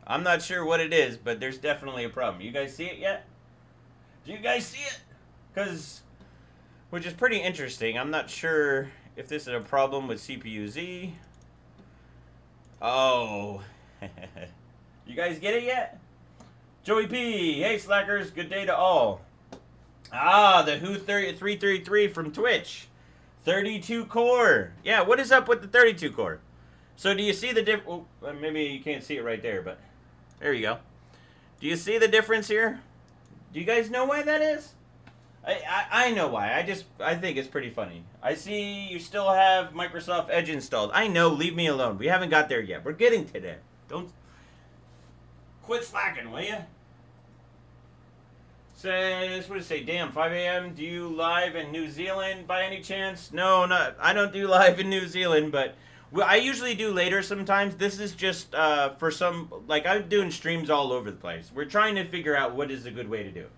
I'm not sure what it is, but there's definitely a problem. You guys see it yet? Do you guys see it? Which is pretty interesting. I'm not sure if this is a problem with CPU-Z. Oh. You guys get it yet? Joey P. Hey, Slackers. Good day to all. Ah, the Who 333 from Twitch. 32 core. Yeah, what is up with the 32 core? So do you see the difference? Well, maybe you can't see it right there, but there you go. Do you see the difference here? Do you guys know why that is? I know why. I think it's pretty funny. I see you still have Microsoft Edge installed. I know, leave me alone. We haven't got there yet. We're getting to there. Don't quit slacking, will you? Says, what does it say? Damn, 5 a.m. Do you live in New Zealand by any chance? No, I don't do live in New Zealand, but I usually do later sometimes. This is just for some, like I'm doing streams all over the place. We're trying to figure out what is a good way to do it.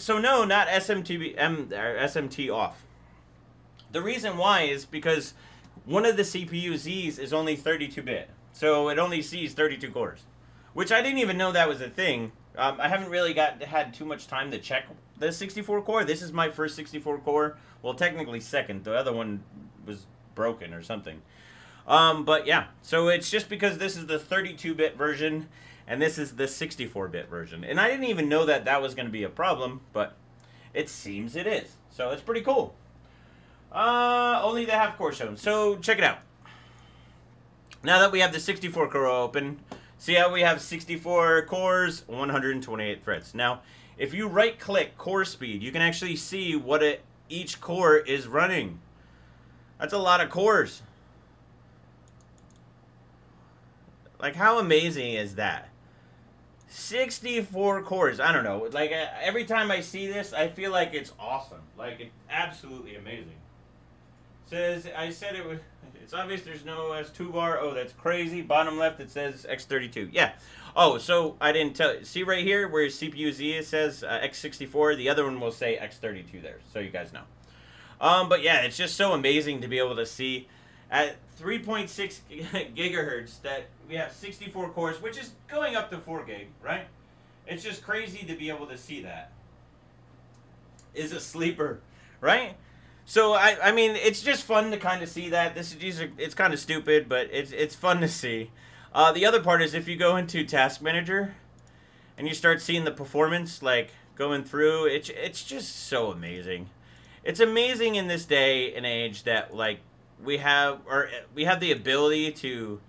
So no, not SMT off. The reason why is because one of the CPU-Zs is only 32-bit. So it only sees 32 cores. Which I didn't even know that was a thing. I haven't really had too much time to check the 64 core. This is my first 64 core. Well, technically second. The other one was broken or something. But yeah, so it's just because this is the 32-bit version and this is the 64-bit version. And I didn't even know that that was going to be a problem, but it seems it is. So it's pretty cool. Only the half core shown. So check it out. Now that we have the 64 core open, see how we have 64 cores, 128 threads. Now, if you right-click core speed, you can actually see what each core is running. That's a lot of cores. Like, how amazing is that? 64 cores. I don't know. Like, every time I see this, I feel like it's awesome. Like, it's absolutely amazing. Says, I said it was... It's obvious there's no S2 bar. Oh, that's crazy. Bottom left, it says X32. Yeah. Oh, so I didn't tell you. See right here where CPU-Z it says X64. The other one will say X32 there, so you guys know. But yeah, it's just so amazing to be able to see at 3.6 gigahertz that we have 64 cores, which is going up to 4 gig, right? It's just crazy to be able to see that. Is a sleeper, right? So I mean, it's just fun to kind of see that. It's kind of stupid, but it's fun to see. The other part is if you go into Task Manager and you start seeing the performance, like going through, it's just so amazing. It's amazing in this day and age that like we have the ability to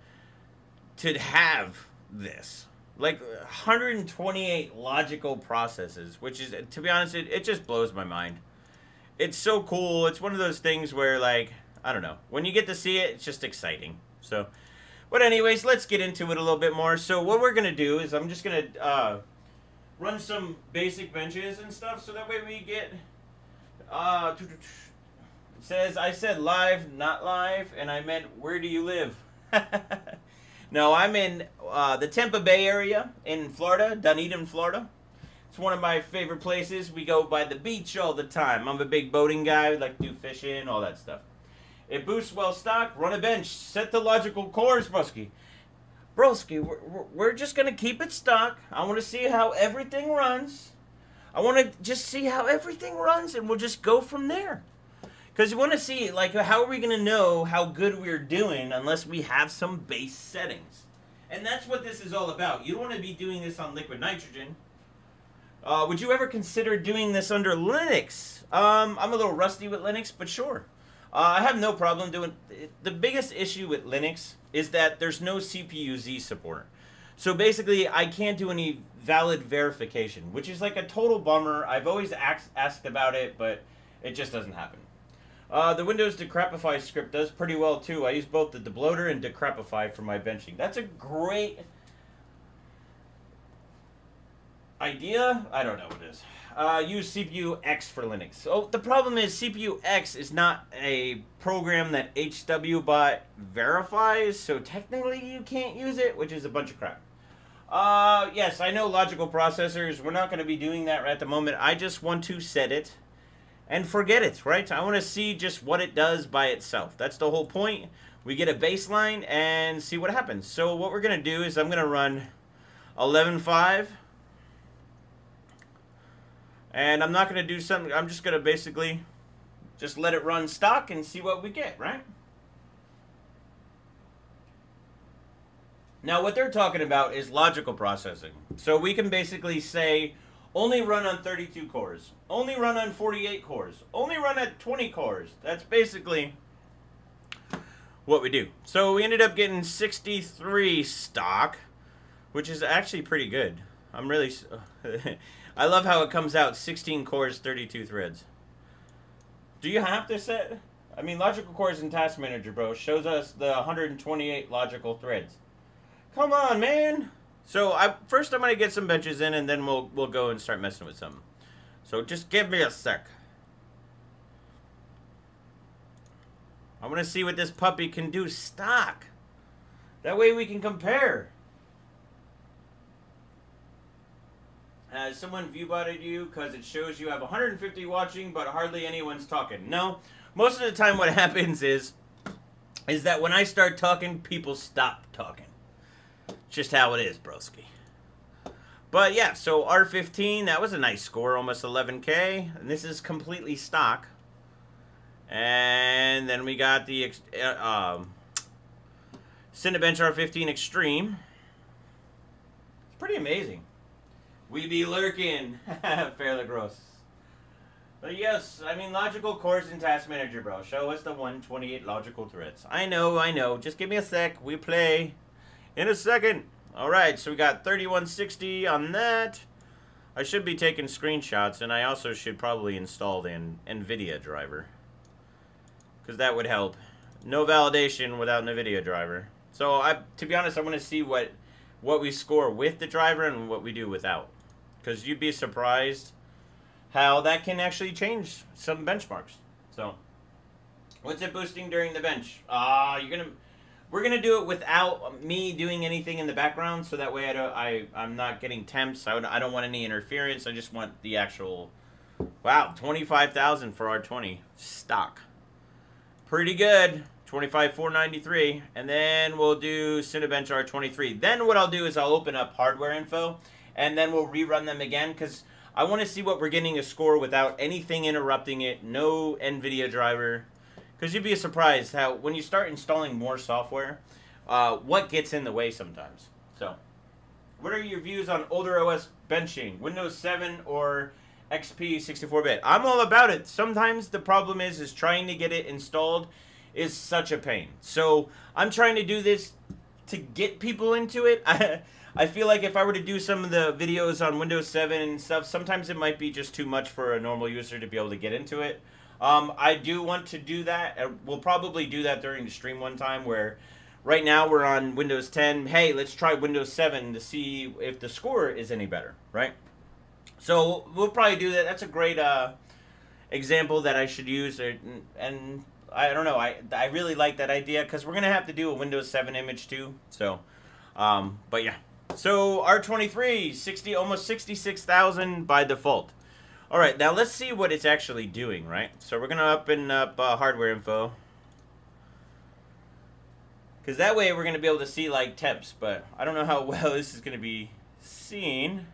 have this. Like 128 logical processes, which is, to be honest, it just blows my mind. It's so cool. It's one of those things where, like, I don't know. When you get to see it, it's just exciting. So, but anyways, let's get into it a little bit more. So what we're going to do is I'm just going to, run some basic benches and stuff, so that way we get, it says, I said live, not live, and I meant, where do you live? No, I'm in the Tampa Bay area in Florida, Dunedin, Florida. It's one of my favorite places. We go by the beach all the time. I'm a big boating guy. We like to do fishing, all that stuff. It boosts well stock. Run a bench. Set the logical cores, broski. Broski, we're just going to keep it stock. I want to see how everything runs. I want to just see how everything runs, and we'll just go from there. Because you want to see, like, how are we going to know how good we're doing unless we have some base settings? And that's what this is all about. You don't want to be doing this on liquid nitrogen. Would you ever consider doing this under Linux? I'm a little rusty with Linux, but sure. I have no problem doing it. The biggest issue with Linux is that there's no CPU-Z support. So basically, I can't do any valid verification, which is like a total bummer. I've always asked about it, but it just doesn't happen. The Windows Decrepify script does pretty well too. I use both the debloater and Decrepify for my benching. That's a great idea? I don't know what it is. Use CPU X for Linux. So the problem is CPU X is not a program that HWBot verifies, so technically you can't use it, which is a bunch of crap. Yes, I know logical processors. We're not going to be doing that right at the moment. I just want to set it and forget it, right? I want to see just what it does by itself. That's the whole point. We get a baseline and see what happens. So what we're going to do is I'm going to run 11.5. And I'm not going to do something. I'm just going to basically just let it run stock and see what we get, right? Now, what they're talking about is logical processing. So we can basically say, only run on 32 cores. Only run on 48 cores. Only run at 20 cores. That's basically what we do. So we ended up getting 63 stock, which is actually pretty good. I'm really... I love how it comes out 16 cores, 32 threads. Do you have to set... I mean, logical cores in Task Manager, bro, shows us the 128 logical threads. Come on, man. So first I'm going to get some benches in, and then we'll go and start messing with some. So just give me a sec. I want to see what this puppy can do stock. That way we can compare. Has someone viewbotted you because it shows you have 150 watching, but hardly anyone's talking? No. Most of the time what happens is that when I start talking, people stop talking. It's just how it is, broski. But yeah, so R15, that was a nice score, almost 11K. And this is completely stock. And then we got the Cinebench R15 Extreme. It's pretty amazing. We be lurking. Fairly gross. But yes, I mean, logical cores in Task Manager, bro. Show us the 128 logical threads. I know. Just give me a sec. We play in a second. Alright, so we got 3160 on that. I should be taking screenshots, and I also should probably install the NVIDIA driver, because that would help. No validation without NVIDIA driver. So, to be honest, I want to see what we score with the driver and what we do without. Because you'd be surprised how that can actually change some benchmarks. So, what's it boosting during the bench? We're gonna do it without me doing anything in the background, so that way I'm not getting temps. I don't want any interference. I just want the actual. Wow, 25,000 for R20 stock. Pretty good. 25,493, and then we'll do Cinebench R23. Then what I'll do is I'll open up hardware info, and then we'll rerun them again, because I want to see what we're getting a score without anything interrupting it, no NVIDIA driver, because you'd be surprised how when you start installing more software, what gets in the way sometimes. So, what are your views on older OS benching, Windows 7 or XP 64-bit? I'm all about it. Sometimes the problem is trying to get it installed is such a pain. So I'm trying to do this to get people into it. I feel like if I were to do some of the videos on Windows 7 and stuff, sometimes it might be just too much for a normal user to be able to get into it. I do want to do that. We'll probably do that during the stream one time, where right now we're on Windows 10. Hey, let's try Windows 7 to see if the score is any better, right? So we'll probably do that. That's a great example that I should use. And I don't know. I really like that idea because we're gonna have to do a Windows 7 image too. So, but yeah. So R23 60 almost 66,000 by default. All right, now let's see what it's actually doing. Right. So we're gonna open up hardware info. Because that way we're going to be able to see like temps, but I don't know how well this is going to be seen.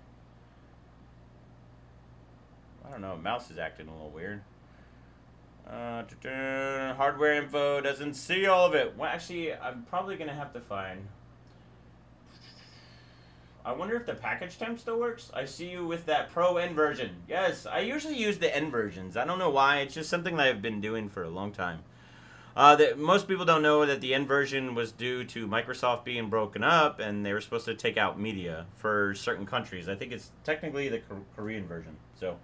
I don't know, mouse is acting a little weird. Hardware info doesn't see all of it. Well, actually, I'm probably going to have to find... I wonder if the package temp still works. I see you with that Pro N version. Yes, I usually use the N versions. I don't know why. It's just something that I've been doing for a long time. Most people don't know that the N version was due to Microsoft being broken up, and they were supposed to take out media for certain countries. I think it's technically the Korean version. So,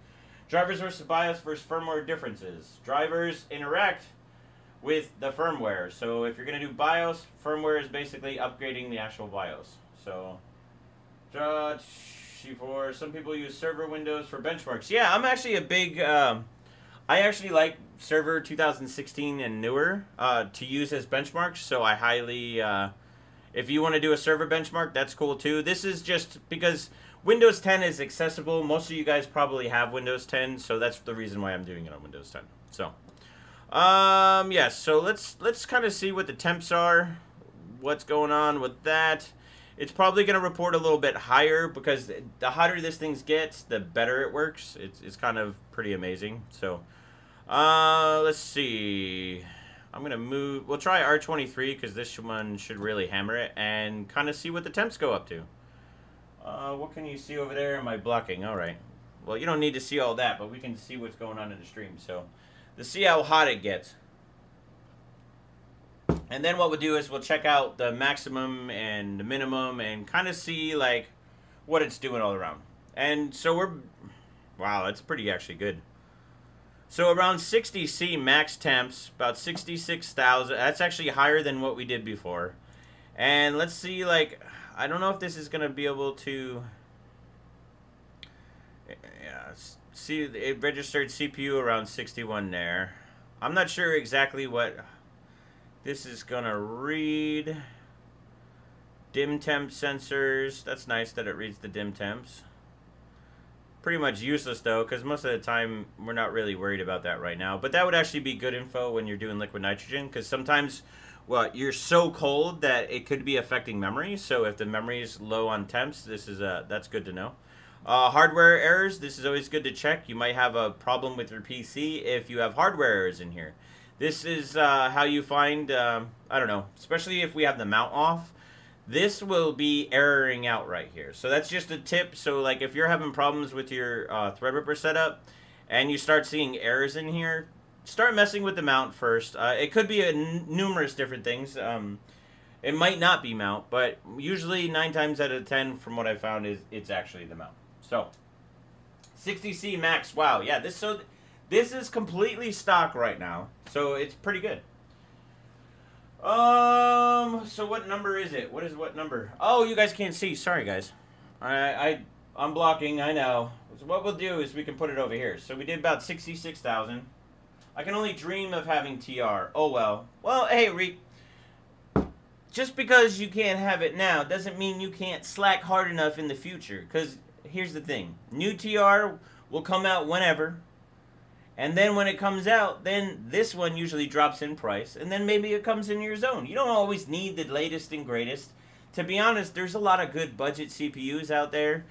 drivers versus BIOS versus firmware differences. Drivers interact with the firmware. So, if you're going to do BIOS, firmware is basically upgrading the actual BIOS. So, for some people use server windows for benchmarks. Yeah, I'm actually a big... I actually like Server 2016 and newer to use as benchmarks, so I highly, if you want to do a server benchmark, that's cool too. This is just because Windows 10 is accessible. Most of you guys probably have Windows 10, so that's the reason why I'm doing it on Windows 10. So, yeah, so let's kind of see what the temps are, what's going on with that. It's probably going to report a little bit higher because the hotter this thing gets, the better it works. It's kind of pretty amazing. So, let's see. I'm going to move. We'll try R23 because this one should really hammer it and kind of see what the temps go up to. What can you see over there? Am I blocking? All right. Well, you don't need to see all that, but we can see what's going on in the stream. So, let's see how hot it gets. And then what we'll do is we'll check out the maximum and the minimum and kind of see like what it's doing all around. And so wow, that's pretty actually good. So around 60 C max temps, about 66,000. That's actually higher than what we did before. And let's see, like, I don't know if this is going to be able to... Yeah, see, it registered CPU around 61 there. I'm not sure exactly what... This is going to read dim temp sensors. That's nice that it reads the dim temps. Pretty much useless, though, because most of the time we're not really worried about that right now. But that would actually be good info when you're doing liquid nitrogen, because sometimes, well, you're so cold that it could be affecting memory. So if the memory is low on temps, that's good to know. Hardware errors, this is always good to check. You might have a problem with your PC if you have hardware errors in here. This is how you find, I don't know, especially if we have the mount off, this will be erroring out right here. So that's just a tip. So like if you're having problems with your Threadripper setup and you start seeing errors in here, start messing with the mount first. It could be numerous different things. It might not be mount, but usually 9 times out of 10 from what I found is it's actually the mount. So 60C max, wow, yeah, this is completely stock right now, so it's pretty good. So what number is it? What number? Oh, you guys can't see. Sorry, guys. I'm blocking. I know. So what we'll do is we can put it over here. So we did about 66,000. I can only dream of having TR. Oh well. Well, hey, Reek. Just because you can't have it now doesn't mean you can't slack hard enough in the future. Because here's the thing: new TR will come out whenever. And then when it comes out, then this one usually drops in price. And then maybe it comes in your zone. You don't always need the latest and greatest. To be honest, there's a lot of good budget CPUs out there.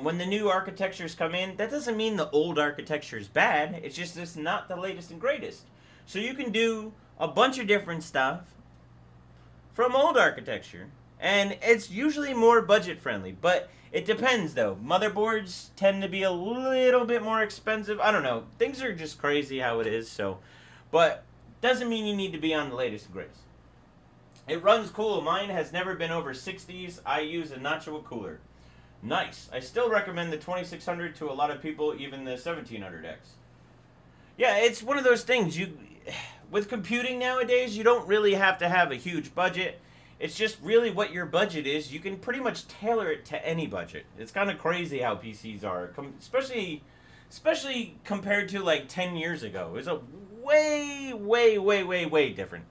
When the new architectures come in, that doesn't mean the old architecture is bad. It's just it's not the latest and greatest. So you can do a bunch of different stuff from old architecture. And it's usually more budget friendly. But it depends, though. Motherboards tend to be a little bit more expensive. I don't know. Things are just crazy how it is. So, but doesn't mean you need to be on the latest and greatest. It runs cool. Mine has never been over 60s. I use a Noctua cooler. Nice. I still recommend the 2600 to a lot of people, even the 1700X. Yeah, it's one of those things. With computing nowadays, you don't really have to have a huge budget. It's just really what your budget is. You can pretty much tailor it to any budget. It's kind of crazy how PCs are, especially compared to like 10 years ago. It's a way different.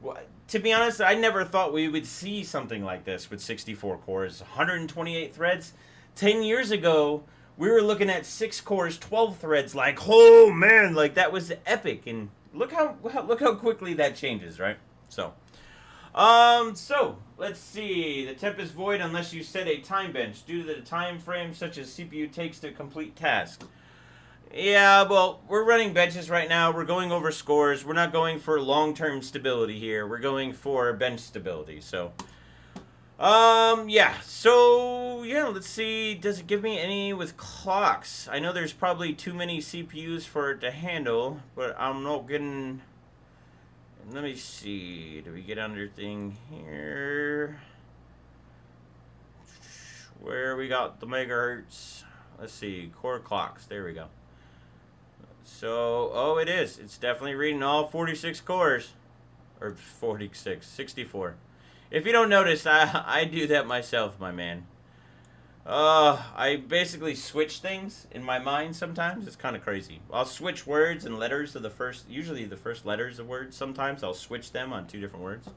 Well, to be honest, I never thought we would see something like this with 64 cores, 128 threads. 10 years ago, we were looking at 6 cores, 12 threads. Like, oh man, like that was epic. And look how quickly that changes, right? So let's see. The temp is void unless you set a time bench due to the time frame such as CPU takes to complete task. Yeah, well, we're running benches right now. We're going over scores. We're not going for long-term stability here. We're going for bench stability. So, yeah. So, yeah, let's see. Does it give me any with clocks? I know there's probably too many CPUs for it to handle, but I'm not getting... Let me see. Do we get under thing here? Where we got the megahertz? Let's see. Core clocks. There we go. So, oh, it is. It's definitely reading all 46 cores. Or 64. If you don't notice, I do that myself, my man. I basically switch things in my mind sometimes. It's kind of crazy. I'll switch words and letters of usually the first letters of words. Sometimes I'll switch them on 2 different words.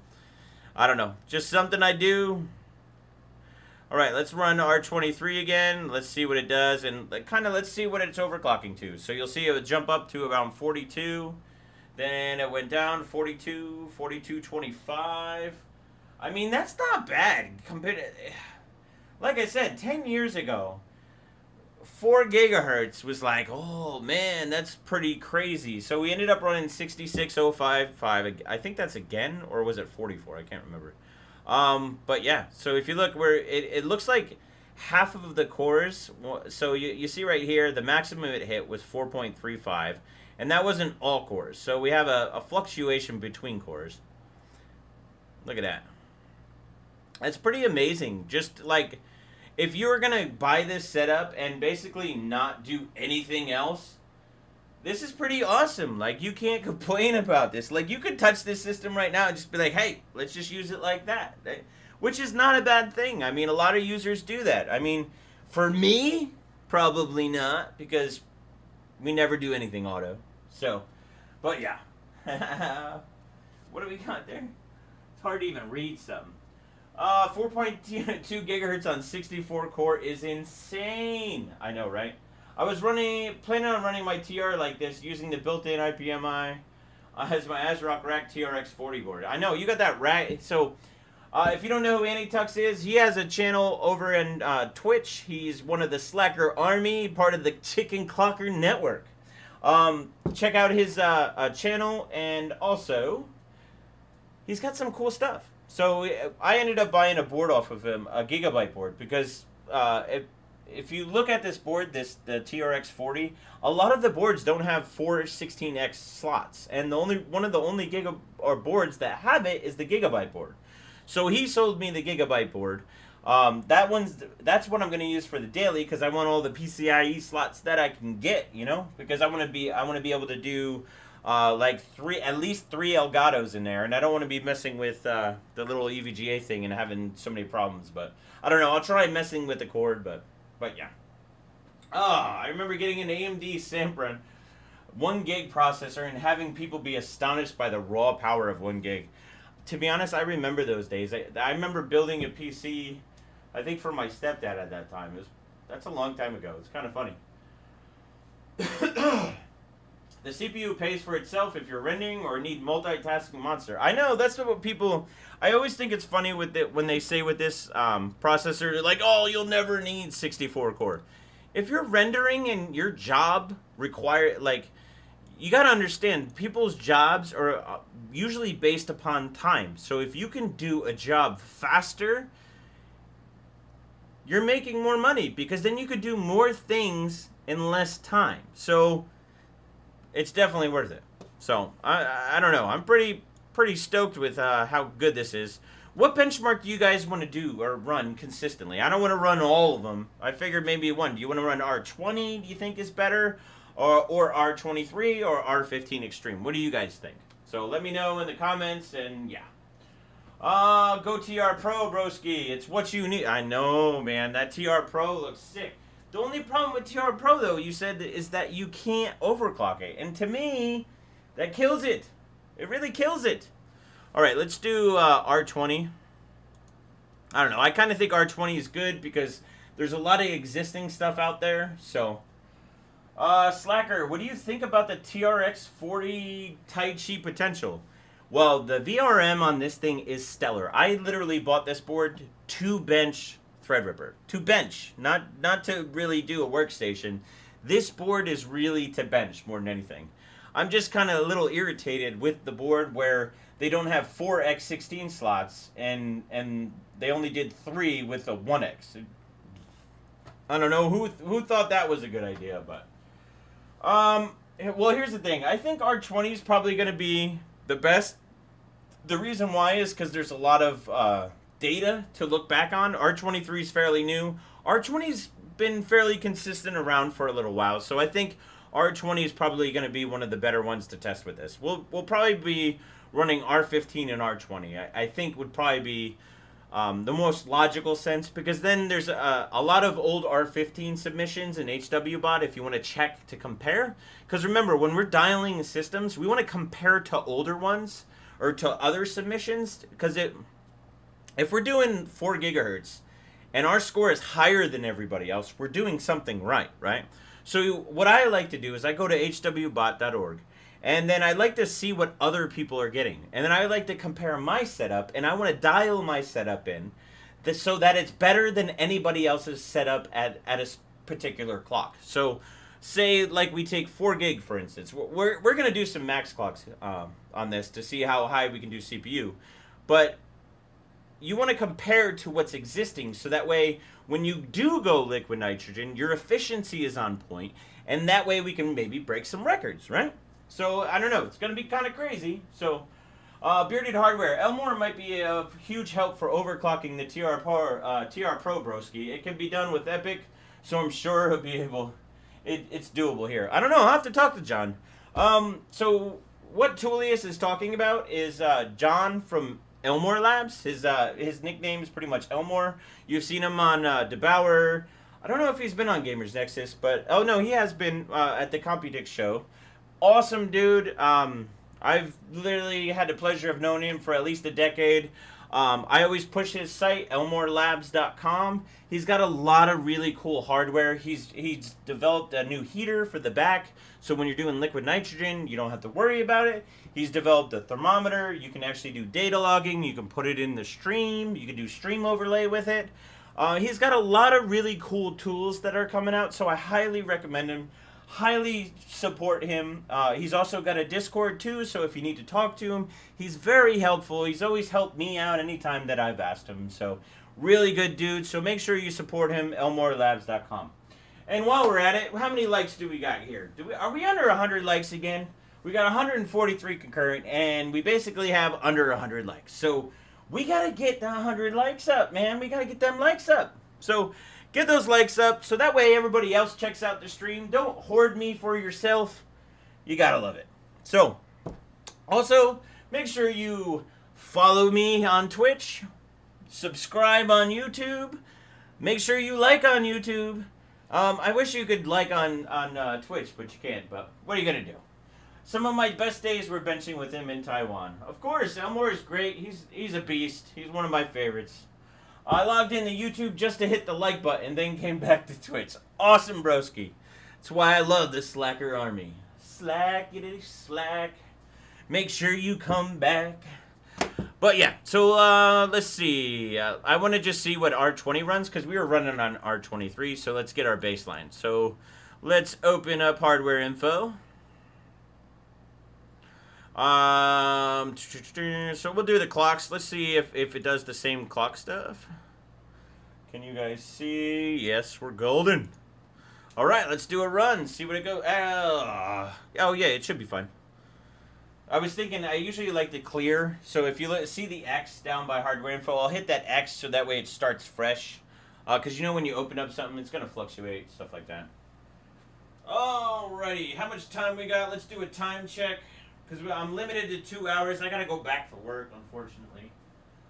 I don't know. Just something I do. Alright, let's run R23 again. Let's see what it does, and let's see what it's overclocking to. So you'll see it would jump up to around 42. Then it went down 42, 42.25. I mean, that's not bad compared to... Like I said, 10 years ago, 4 gigahertz was like, oh man, that's pretty crazy. So we ended up running 66.055. I think that's again, or was it 44? I can't remember. But yeah, so if you look where it looks like half of the cores, so you see right here, the maximum it hit was 4.35, and that wasn't all cores. So we have a fluctuation between cores. Look at that. That's pretty amazing. Just like, if you were going to buy this setup and basically not do anything else, this is pretty awesome. Like, you can't complain about this. Like, you could touch this system right now and just be like, hey, let's just use it like that. Which is not a bad thing. I mean, a lot of users do that. I mean, for me, probably not, because we never do anything auto. So, but yeah. What do we got there? It's hard to even read something. 4.2 gigahertz on 64 core is insane. I know, right? I was planning on running my TR like this using the built-in IPMI as my ASRock Rack TRX 40 board. I know, you got that rack. So, if you don't know who Anitux is, he has a channel over in Twitch. He's one of the Slacker Army, part of the Chicken Clocker Network. Check out his channel, and also, he's got some cool stuff. So, I ended up buying a board off of him, a Gigabyte board, because if you look at this board, the TRX 40, a lot of the boards don't have 4 16x slots, and one of the only boards that have it is the Gigabyte board. So he sold me the Gigabyte board. That's what I'm going to use for the daily, because I want all the PCIe slots that I can get, you know, because I want to be able to do like at least 3 Elgatos in there, and I don't want to be messing with the little EVGA thing and having so many problems. But I don't know. I'll try messing with the cord, but yeah. I remember getting an AMD Sempron 1 gig processor and having people be astonished by the raw power of 1 gig. To be honest, I remember those days. I remember building a PC, I think for my stepdad at that time. That's a long time ago. It's kind of funny. The CPU pays for itself if you're rendering or need multitasking monster. I know, that's what people... I always think it's funny with it when they say with this processor, they're like, oh, you'll never need 64 core. If you're rendering and your job require, like, you got to understand, people's jobs are usually based upon time. So if you can do a job faster, you're making more money, because then you could do more things in less time. So it's definitely worth it. So I don't know. I'm pretty stoked with how good this is. What benchmark do you guys want to do or run consistently? I don't want to run all of them. I figured maybe one. Do you want to run R20? Do you think is better? Or R23 or R15 Extreme? What do you guys think? So let me know in the comments, and yeah. Go TR Pro, broski. It's what you need. I know, man. That TR Pro looks sick. The only problem with TR Pro, though, you said, is that you can't overclock it. And to me, that kills it. It really kills it. All right, let's do R20. I don't know. I kind of think R20 is good because there's a lot of existing stuff out there. So, Slacker, what do you think about the TRX 40 Tai Chi potential? Well, the VRM on this thing is stellar. I literally bought this board to bench Threadripper. To bench, not to really do a workstation. This board is really to bench more than anything. I'm just kind of a little irritated with the board where they don't have 4 X16 slots and they only did 3 with a 1X. I don't know who thought that was a good idea, but well, here's the thing. I think R20 is probably going to be the best. The reason why is because there's a lot of data to look back on. R23 is fairly new. R20's been fairly consistent around for a little while, so I think R20 is probably going to be one of the better ones to test with this. We'll probably be running R15 and R20. I think would probably be the most logical sense, because then there's a lot of old R15 submissions in HWBot if you want to check to compare. Because remember, when we're dialing systems, we want to compare to older ones or to other submissions, because if we're doing 4 gigahertz and our score is higher than everybody else, we're doing something right? So what I like to do is I go to hwbot.org, and then I like to see what other people are getting. And then I like to compare my setup, and I want to dial my setup in so that it's better than anybody else's setup at a particular clock. So say like we take 4 gig, for instance. We're going to do some max clocks on this to see how high we can do CPU. But you want to compare to what's existing, so that way when you do go liquid nitrogen, your efficiency is on point, and that way we can maybe break some records, right? So, I don't know. It's going to be kind of crazy. So, Bearded Hardware. Elmore might be a huge help for overclocking the TR Pro broski. It can be done with Epic, so I'm sure he'll be able... It's doable here. I don't know. I'll have to talk to John. So, what Tullius is talking about is John from Elmore Labs. His nickname is pretty much Elmore. You've seen him on DeBauer. I don't know if he's been on Gamers Nexus, but... Oh, no, he has been at the Computix show. Awesome dude. I've literally had the pleasure of knowing him for at least a decade. I always push his site, elmorelabs.com. He's got a lot of really cool hardware. He's developed a new heater for the back, so when you're doing liquid nitrogen, you don't have to worry about it. He's developed a thermometer. You can actually do data logging. You can put it in the stream. You can do stream overlay with it. He's got a lot of really cool tools that are coming out, so I highly recommend him. Highly support him. He's also got a Discord too, so if you need to talk to him, he's very helpful. He's always helped me out anytime that I've asked him. So really good dude. So make sure you support him, elmorelabs.com. And while we're at it, how many likes do we got here? Are we under 100 likes again? We got 143 concurrent, and we basically have under 100 likes. So we got to get the 100 likes up, man. We got to get them likes up. So get those likes up so that way everybody else checks out the stream. Don't hoard me for yourself. You gotta love it. So, also, make sure you follow me on Twitch, subscribe on YouTube, make sure you like on YouTube. I wish you could like on Twitch, but you can't. But what are you gonna do? Some of my best days were benching with him in Taiwan. Of course, Elmore is great. He's a beast. He's one of my favorites. I logged into YouTube just to hit the like button, then came back to Twitch. Awesome, broski. That's why I love the Slacker Army. Slackity slack. Make sure you come back. But yeah, so let's see. I want to just see what R20 runs, because we were running on R23, so let's get our baseline. So let's open up hardware info. So we'll do the clocks. Let's see if it does the same clock stuff. Can you guys see? Yes, we're golden. All right, let's do a run. See what it goes. Oh yeah, it should be fine. I was thinking I usually like to clear. So if you see the X down by hardware info, I'll hit that X so that way it starts fresh. Because you know when you open up something, it's gonna fluctuate, stuff like that. Alrighty, how much time we got? Let's do a time check. Because I'm limited to 2 hours. I got to go back to work, unfortunately.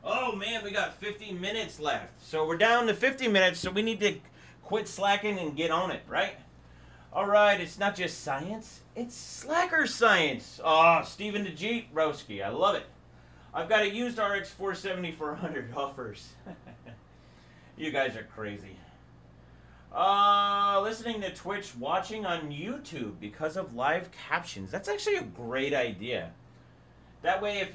Oh man, we got 50 minutes left. So we're down to 50 minutes, so we need to quit slacking and get on it, right? Alright, it's not just science, it's slacker science. Oh, Stephen the Jeep Broski, I love it. I've got a used RX 470 for 100 offers. You guys are crazy. Listening to Twitch, watching on YouTube because of live captions. That's actually a great idea. That way,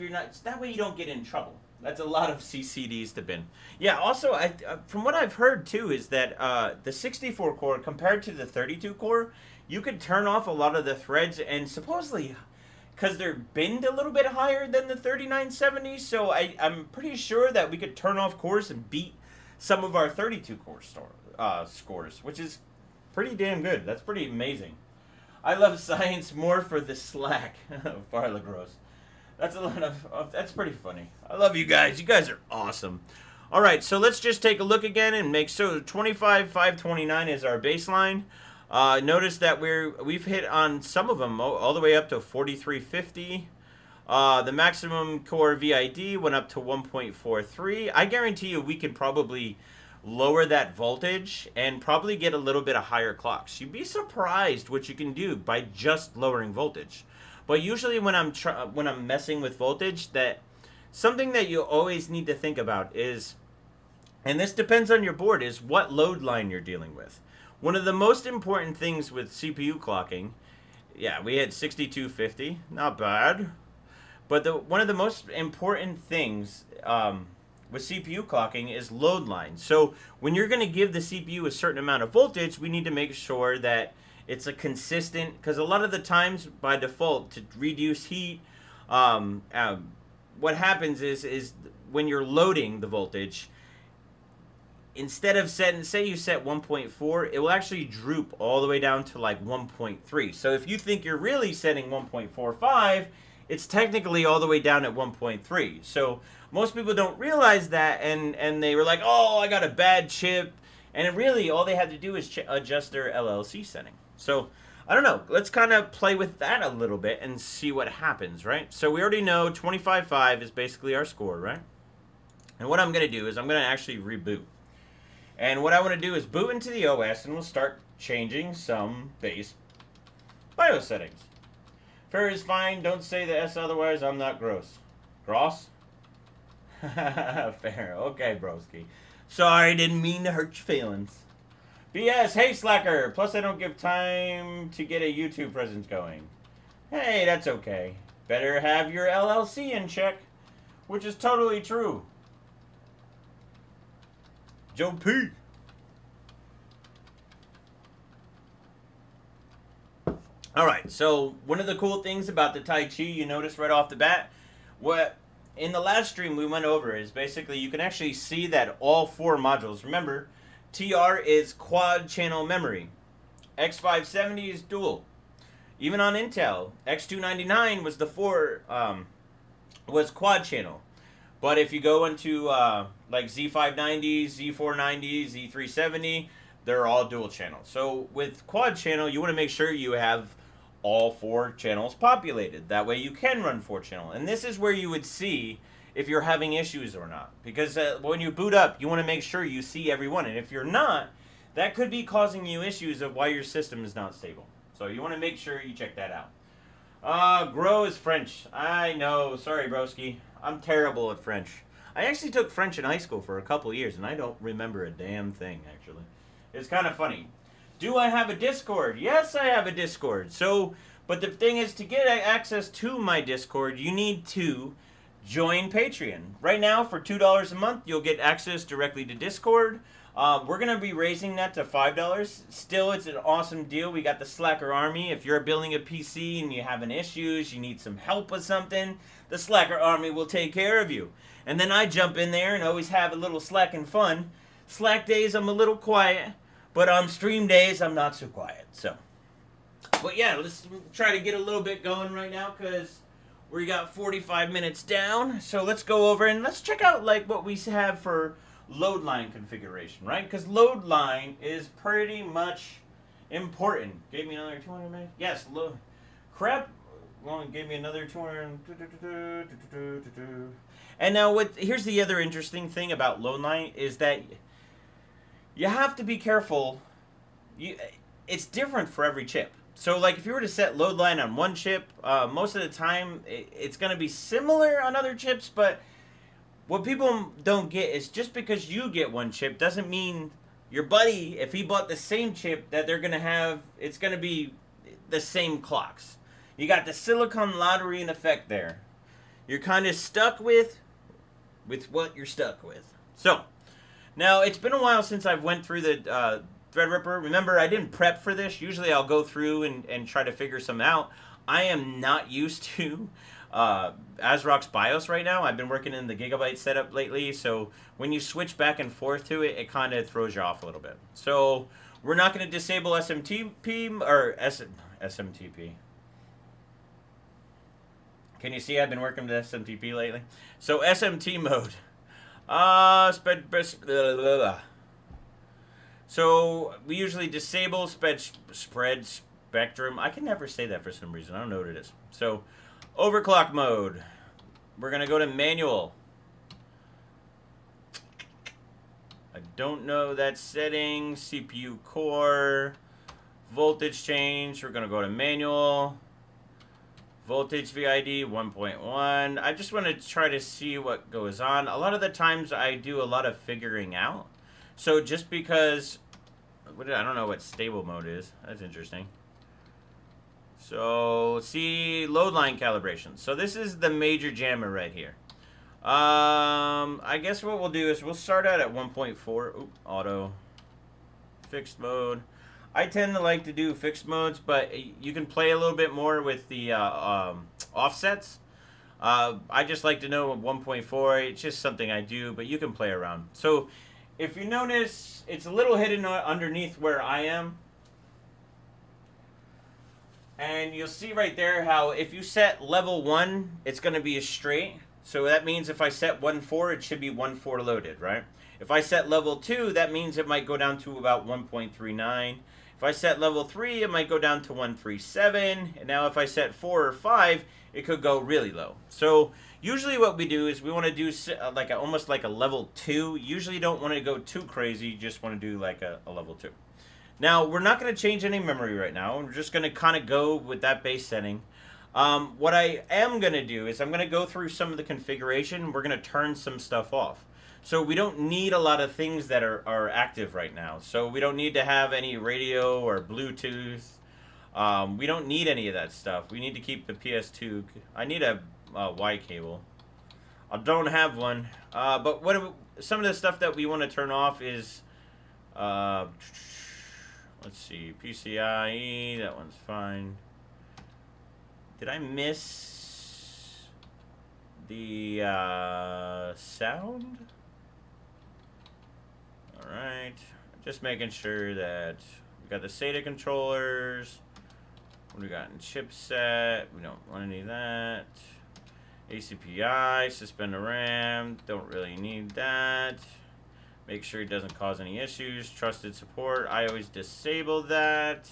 that way you don't get in trouble. That's a lot of CCDs to bin. Yeah. Also, from what I've heard too, is that the 64 core compared to the 32 core, you could turn off a lot of the threads, and supposedly, because they're binned a little bit higher than the 3970, so I'm pretty sure that we could turn off cores and beat some of our 32 core scores, which is pretty damn good. That's pretty amazing. I love science more for the slack. Farla Gross. That's a lot of that's pretty funny. I love you guys. You guys are awesome. All right, so let's just take a look again and make so 25,529 is our baseline. Notice that we've hit on some of them all the way up to 4350. The maximum core VID went up to 1.43. I guarantee you we could probably lower that voltage and probably get a little bit of higher clocks. You'd be surprised what you can do by just lowering voltage. But usually when I'm messing with voltage, that something that you always need to think about is, and this depends on your board, is what load line you're dealing with. One of the most important things with CPU clocking, yeah, we had 6250, not bad. But one of the most important things with CPU clocking is load line. So when you're going to give the CPU a certain amount of voltage, we need to make sure that it's a consistent, because a lot of the times by default to reduce heat, what happens is when you're loading the voltage, instead of say you set 1.4, it will actually droop all the way down to like 1.3. So if you think you're really setting 1.45, it's technically all the way down at 1.3. So most people don't realize that, and they were like, oh, I got a bad chip. And really, all they had to do is adjust their LLC setting. So, I don't know. Let's kind of play with that a little bit and see what happens, right? So, we already know 25.5 is basically our score, right? And what I'm going to do is I'm going to actually reboot. And what I want to do is boot into the OS, and we'll start changing some base BIOS settings. Fair is fine. Don't say the S otherwise. I'm not gross. Gross? Fair. Okay, broski. Sorry, didn't mean to hurt your feelings. BS, hey Slacker. Plus I don't give time to get a YouTube presence going. Hey, that's okay. Better have your LLC in check. Which is totally true. Joe P. Alright, so one of the cool things about the Tai Chi you notice right off the bat, what in the last stream we went over is basically you can actually see that all four modules, remember, TR is quad channel memory, X570 is dual. Even on Intel, X299 was was quad channel. But if you go into like Z590, Z490, Z370, they're all dual channel. So with quad channel, you want to make sure you have all four channels populated. That way you can run 4-channel. And this is where you would see if you're having issues or not. Because when you boot up, you want to make sure you see every one. And if you're not, that could be causing you issues of why your system is not stable. So you want to make sure you check that out. Grow is French. I know. Sorry, broski. I'm terrible at French. I actually took French in high school for a couple years, and I don't remember a damn thing, actually. It's kind of funny. Do I have a Discord? Yes, I have a Discord. So, but the thing is, to get access to my Discord, you need to join Patreon. Right now, for $2 a month, you'll get access directly to Discord. We're going to be raising that to $5. Still, it's an awesome deal. We got the Slacker Army. If you're building a PC and you're having issues, you need some help with something, the Slacker Army will take care of you. And then I jump in there and always have a little slack and fun. Slack days, I'm a little quiet. But on stream days, I'm not so quiet. So, but yeah, let's try to get a little bit going right now because we got 45 minutes down. So let's go over and let's check out like what we have for load line configuration, right? Because load line is pretty much important. Gave me another 200 minutes. Yes, crap. Well, it gave me another 200. And now, here's the other interesting thing about load line is that you have to be careful. It's different for every chip. So, like, if you were to set load line on one chip, most of the time it's going to be similar on other chips. But what people don't get is just because you get one chip doesn't mean your buddy, if he bought the same chip, that they're going to have, it's going to be the same clocks. You got the silicon lottery in effect there. You're kind of stuck with what you're stuck with. So, now it's been a while since I've went through the Threadripper. Remember, I didn't prep for this. Usually I'll go through and try to figure some out. I am not used to ASRock's BIOS right now. I've been working in the Gigabyte setup lately, so when you switch back and forth to it, it kind of throws you off a little bit. So, we're not going to disable SMTP, or SMTP. Can you see I've been working with SMTP lately? So SMT mode. So we usually disable spread spectrum. I can never say that for some reason. I don't know what it is. So overclock mode. We're going to go to manual. I don't know that setting. CPU core. Voltage change. We're going to go to manual. Voltage VID 1.1. I just want to try to see what goes on. A lot of the times I do a lot of figuring out. So just because, I don't know what stable mode is. That's interesting. So see load line calibration. So this is the major jammer right here. I guess what we'll do is we'll start out at 1.4. Oop, auto. Fixed mode. I tend to like to do fixed modes, but you can play a little bit more with the offsets. I just like to know 1.4. It's just something I do, but you can play around. So if you notice, it's a little hidden underneath where I am. And you'll see right there how if you set level 1, it's going to be a straight. So that means if I set 1.4, it should be 1.4 loaded, right? If I set level 2, that means it might go down to about 1.39. If I set level 3, it might go down to 137. And now if I set 4 or 5, it could go really low. So usually what we do is we want to do almost like a level 2. Usually don't want to go too crazy. You just want to do like a level 2. Now, we're not going to change any memory right now. We're just going to kind of go with that base setting. What I am going to do is I'm going to go through some of the configuration. We're going to turn some stuff off. So we don't need a lot of things that are active right now. So we don't need to have any radio or Bluetooth. We don't need any of that stuff. We need to keep the PS2. I need a Y cable. I don't have one. But some of the stuff that we want to turn off is, let's see, PCIe. That one's fine. Did I miss the sound? Alright, just making sure that we got the SATA controllers. What do we got in chipset? We don't want any of that. ACPI, suspend the RAM. Don't really need that. Make sure it doesn't cause any issues. Trusted support. I always disable that.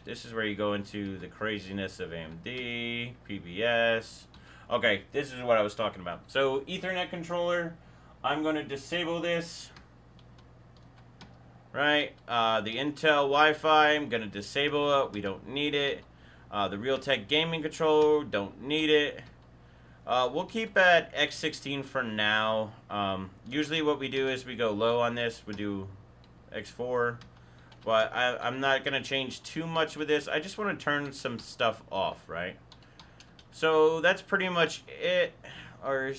This is where you go into the craziness of AMD, PBS. Okay, this is what I was talking about. So, Ethernet controller. I'm going to disable this. Right. The Intel Wi-Fi, I'm going to disable it. We don't need it. The Realtek gaming controller, don't need it. We'll keep at X16 for now. Usually what we do is we go low on this. We do X4. But I'm not going to change too much with this. I just want to turn some stuff off, right? So that's pretty much it. Or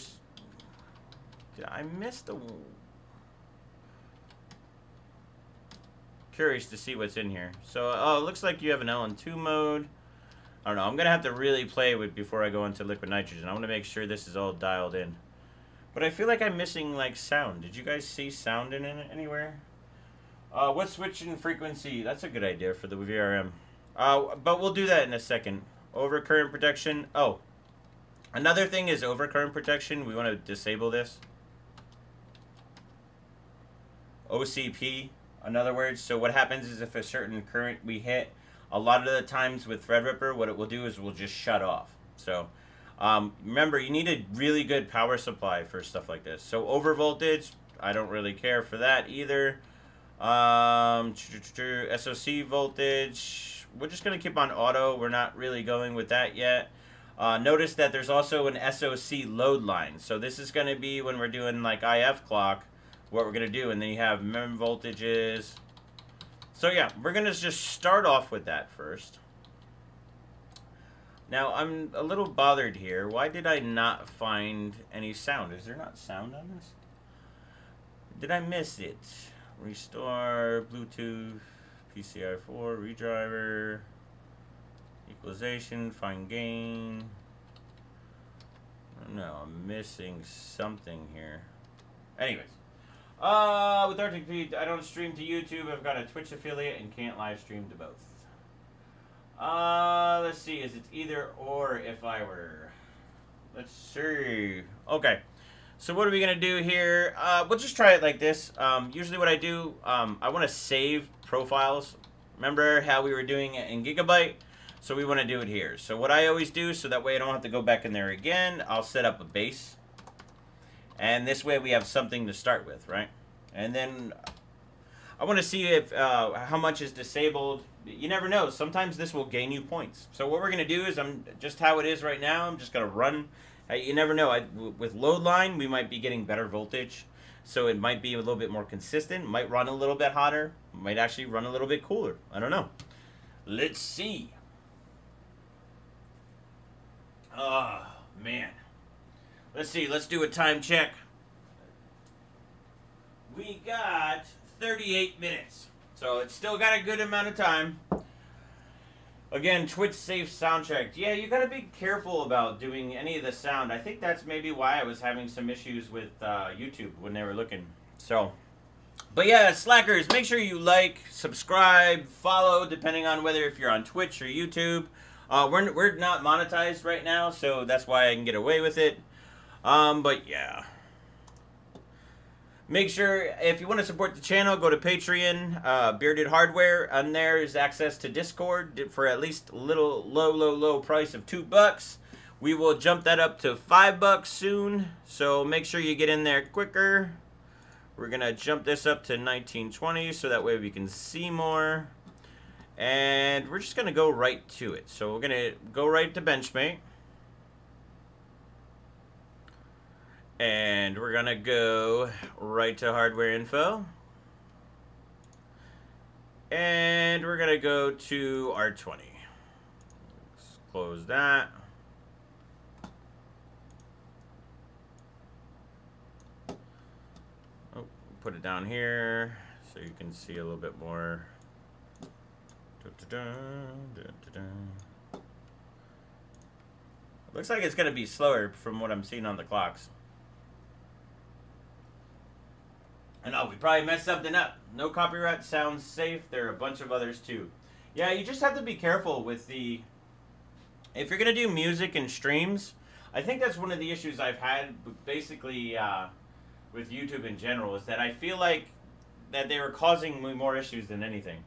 did I miss the... Curious to see what's in here. So, oh, it looks like you have an LN2 mode. I don't know. I'm going to have to really play with before I go into liquid nitrogen. I want to make sure this is all dialed in. But I feel like I'm missing, like, sound. Did you guys see sound in it anywhere? What switch in frequency? That's a good idea for the VRM. But we'll do that in a second. Overcurrent protection. Oh. Another thing is overcurrent protection. We want to disable this. OCP, in other words. So what happens is if a certain current we hit, a lot of the times with Threadripper, what it will do is it will just shut off. So remember, you need a really good power supply for stuff like this. So over voltage, I don't really care for that either. SoC voltage, we're just going to keep on auto. We're not really going with that yet. Notice that there's also an SoC load line. So this is going to be when we're doing like IF clock, what we're going to do. And then you have mem voltages. So yeah, we're going to just start off with that first. Now, I'm a little bothered here. Why did I not find any sound? Is there not sound on this? Did I miss it? Restore, Bluetooth, PCI4, redriver, equalization, fine gain. No, I'm missing something here. Anyways. With RTP, I don't stream to YouTube. I've got a Twitch affiliate and can't live stream to both. Let's see. Is it either or if I were... Let's see. Okay. So what are we going to do here? We'll just try it like this. Usually what I do, I want to save profiles. Remember how we were doing it in Gigabyte? So we want to do it here. So what I always do, so that way I don't have to go back in there again, I'll set up a base. And this way we have something to start with, right? And then I want to see if how much is disabled. You never know. Sometimes this will gain you points. So what we're going to do is, just how it is right now, I'm just going to run. You never know. With load line, we might be getting better voltage. So it might be a little bit more consistent. Might run a little bit hotter. Might actually run a little bit cooler. I don't know. Let's see. Oh, man. Let's see. Let's do a time check. We got 38 minutes. So it's still got a good amount of time. Again, Twitch safe sound check. Yeah, you gotta be careful about doing any of the sound. I think that's maybe why I was having some issues with YouTube when they were looking. So, but yeah, slackers, make sure you like, subscribe, follow, depending on whether if you're on Twitch or YouTube. We're not monetized right now, so that's why I can get away with it. But yeah. Make sure, if you want to support the channel, go to Patreon, Bearded Hardware. On there is access to Discord for at least a little low price of $2. We will jump that up to $5 soon, so make sure you get in there quicker. We're going to jump this up to 1920, so that way we can see more. And we're just going to go right to it. So we're going to go right to Benchmate. And we're going to go right to hardware info. And we're going to go to R20. Let's close that. Oh, put it down here so you can see a little bit more. Looks like it's going to be slower from what I'm seeing on the clocks. I know, we probably messed something up. No copyright sounds safe. There are a bunch of others too. Yeah, you just have to be careful with the... If you're going to do music and streams, I think that's one of the issues I've had basically with YouTube in general, is that I feel like that they were causing me more issues than anything.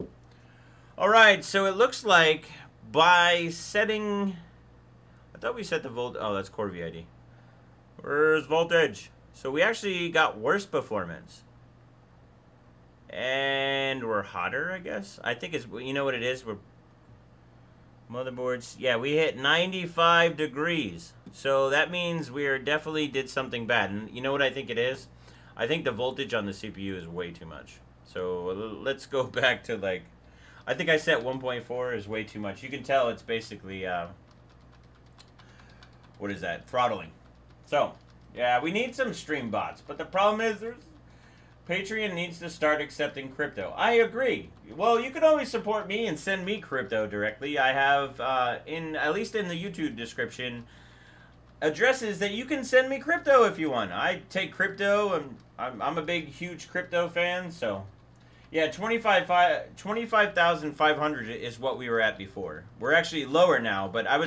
Alright, so it looks like by setting... I thought we set the volt... Oh, that's core VID. Where's voltage? So we actually got worse performance. And we're hotter, I guess. I think it's, you know what it is? We're motherboards. Yeah, we hit 95 degrees. So that means we definitely did something bad. And you know what I think it is? I think the voltage on the CPU is way too much. So let's go back to like, I think I set 1.4 is way too much. You can tell it's basically, what is that? Throttling. So, yeah, we need some stream bots. But the problem is Patreon needs to start accepting crypto. I agree. Well, you can always support me and send me crypto directly. I have, at least in the YouTube description, addresses that you can send me crypto if you want. I take crypto, and I'm a big, huge crypto fan, so... Yeah, 25,500 is what we were at before. We're actually lower now, but I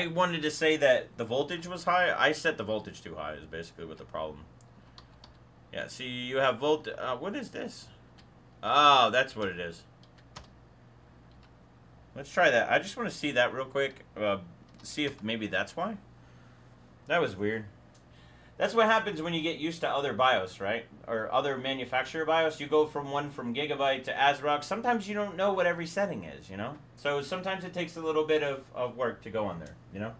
wanted to say that the voltage was high. I set the voltage too high is basically what the problem. Yeah, see, you have what is this? Oh, that's what it is. Let's try that. I just want to see that real quick. See if maybe that's why. That was weird. That's what happens when you get used to other BIOS, right? Or other manufacturer BIOS. You go from Gigabyte to ASRock. Sometimes you don't know what every setting is, you know? So sometimes it takes a little bit of work to go on there, you know?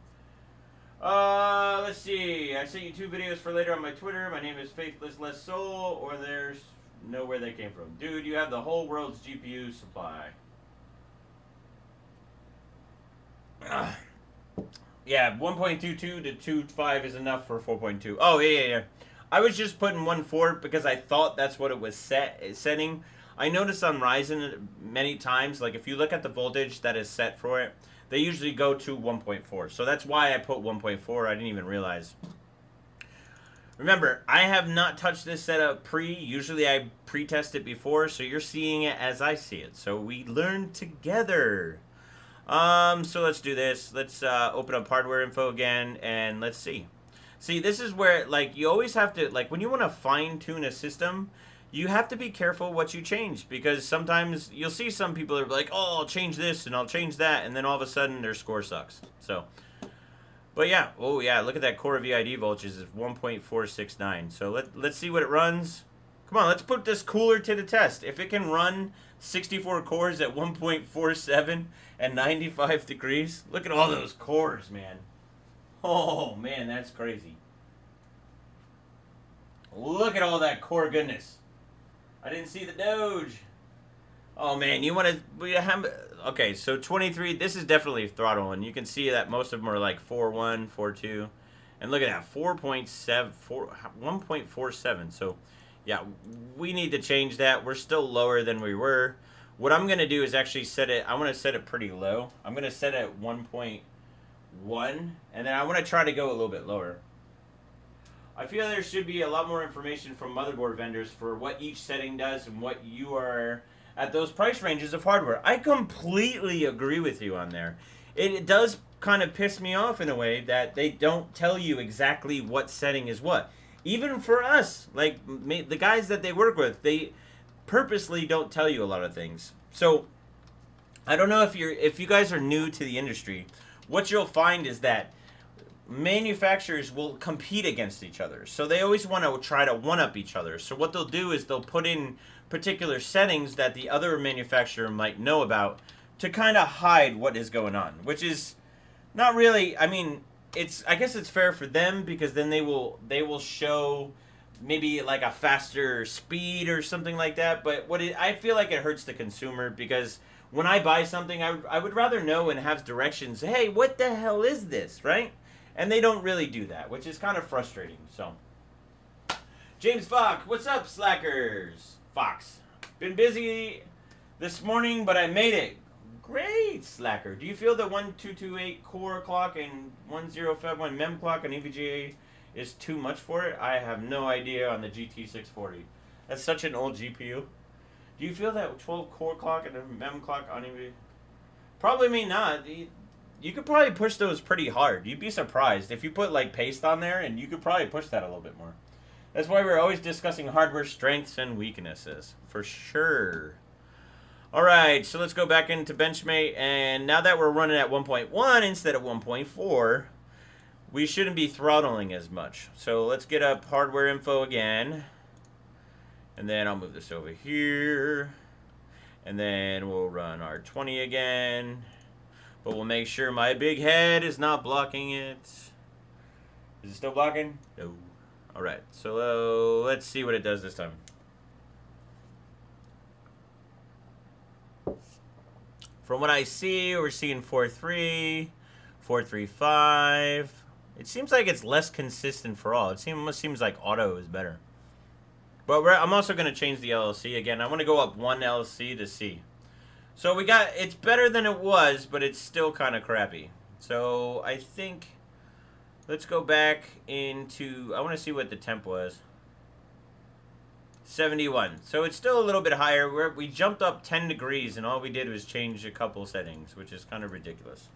Let's see. I sent you 2 videos for later on my Twitter. My name is Faithless Less Soul, or there's know where they came from. Dude, you have the whole world's GPU supply. Yeah, 1.22 to 2.5 is enough for 4.2. Oh, yeah. I was just putting 1.4 because I thought that's what it was setting. I noticed on Ryzen many times, like if you look at the voltage that is set for it, they usually go to 1.4. So that's why I put 1.4. I didn't even realize. Remember, I have not touched this setup Usually I pre-test it before, so you're seeing it as I see it. So we learn together. So let's do this. Let's open up hardware info again, and let's see. See, this is where, like, you always have to, like, when you want to fine-tune a system, you have to be careful what you change, because sometimes you'll see some people are like, oh, I'll change this, and I'll change that, and then all of a sudden their score sucks. So, but yeah, oh yeah, look at that core VID voltage is 1.469. So let's see what it runs. Come on, let's put this cooler to the test. If it can run 64 cores at 1.47 and 95 degrees, look at all those cores, man. Oh, man, that's crazy. Look at all that core goodness. I didn't see the Doge. Oh, man, you want to... Okay, so 23, this is definitely throttle, and you can see that most of them are like 4.1, 4.2. And look at that, 1.47. So, yeah, we need to change that. We're still lower than we were. What I'm going to do is actually set it, I want to set it pretty low. I'm going to set it at 1.1, and then I want to try to go a little bit lower. I feel there should be a lot more information from motherboard vendors for what each setting does and what you are at those price ranges of hardware. I completely agree with you on there. It does kind of piss me off in a way that they don't tell you exactly what setting is what. Even for us, like the guys that they work with, they purposely don't tell you a lot of things. So I don't know if you guys are new to the industry, what you'll find is that manufacturers will compete against each other. So they always want to try to one-up each other. So what they'll do is they'll put in particular settings that the other manufacturer might know about to kind of hide what is going on, which is not really, I mean, I guess it's fair for them, because then they will show maybe like a faster speed or something like that. But I feel like it hurts the consumer, because when I buy something, I would rather know and have directions. Hey, what the hell is this, right? And they don't really do that, which is kind of frustrating. So, James Fox, what's up, slackers? Fox, been busy this morning, but I made it. Great, slacker. Do you feel the 1228 core clock and 1051 mem clock on EVGA is too much for it? I have no idea on the GT640. That's such an old GPU. Do you feel that 12 core clock and a mem clock on EVGA? Probably me not. You could probably push those pretty hard. You'd be surprised if you put like paste on there, and you could probably push that a little bit more. That's why we're always discussing hardware strengths and weaknesses, for sure. Alright, so let's go back into Benchmate, and now that we're running at 1.1 instead of 1.4, we shouldn't be throttling as much. So let's get up hardware info again, and then I'll move this over here, and then we'll run R20 again, but we'll make sure my big head is not blocking it. Is it still blocking? No. Alright, so let's see what it does this time. From what I see, we're seeing 4.3, 4.35. It seems like it's less consistent for all. It almost seems like auto is better. But I'm also going to change the LLC again. I want to go up one LLC to see. So it's better than it was, but it's still kind of crappy. So I think, let's go back into, I want to see what the temp was. 71. So it's still a little bit higher. We jumped up 10 degrees, and all we did was change a couple settings, which is kind of ridiculous.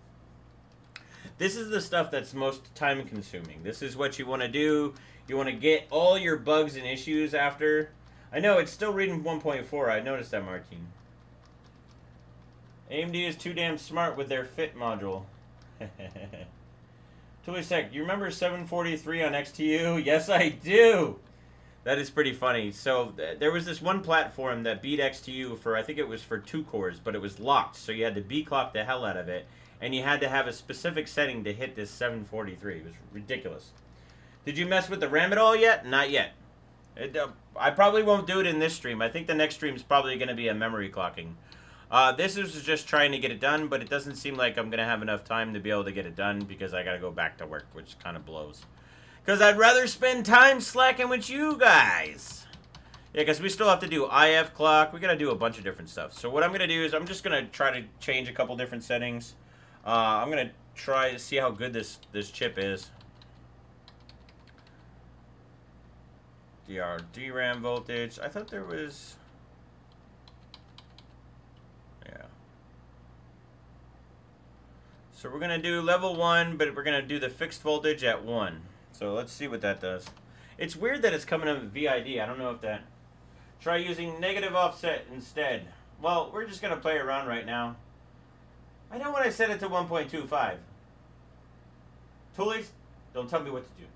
This is the stuff that's most time consuming. This is what you want to do. You want to get all your bugs and issues after. I know it's still reading 1.4. I noticed that, Martin. AMD is too damn smart with their fit module. Totally sec. You remember 743 on XTU? Yes, I do. That is pretty funny. So there was this one platform that beat XTU for, I think it was for 2 cores, but it was locked. So you had to B-clock the hell out of it. And you had to have a specific setting to hit this 743. It was ridiculous. Did you mess with the RAM at all yet? Not yet. I probably won't do it in this stream. I think the next stream is probably going to be a memory clocking. This is just trying to get it done, but it doesn't seem like I'm going to have enough time to be able to get it done because I got to go back to work, which kind of blows. Because I'd rather spend time slacking with you guys. Yeah, because we still have to do IF clock. We got to do a bunch of different stuff. So what I'm going to do is I'm just going to try to change a couple different settings. I'm going to try to see how good this chip is. DRAM voltage. I thought there was... Yeah. So we're going to do level 1, but we're going to do the fixed voltage at 1. So let's see what that does. It's weird that it's coming up with VID. I don't know if that... Try using negative offset instead. Well, we're just going to play around right now. I know when I set it to 1.25. Toolies, don't tell me what to do.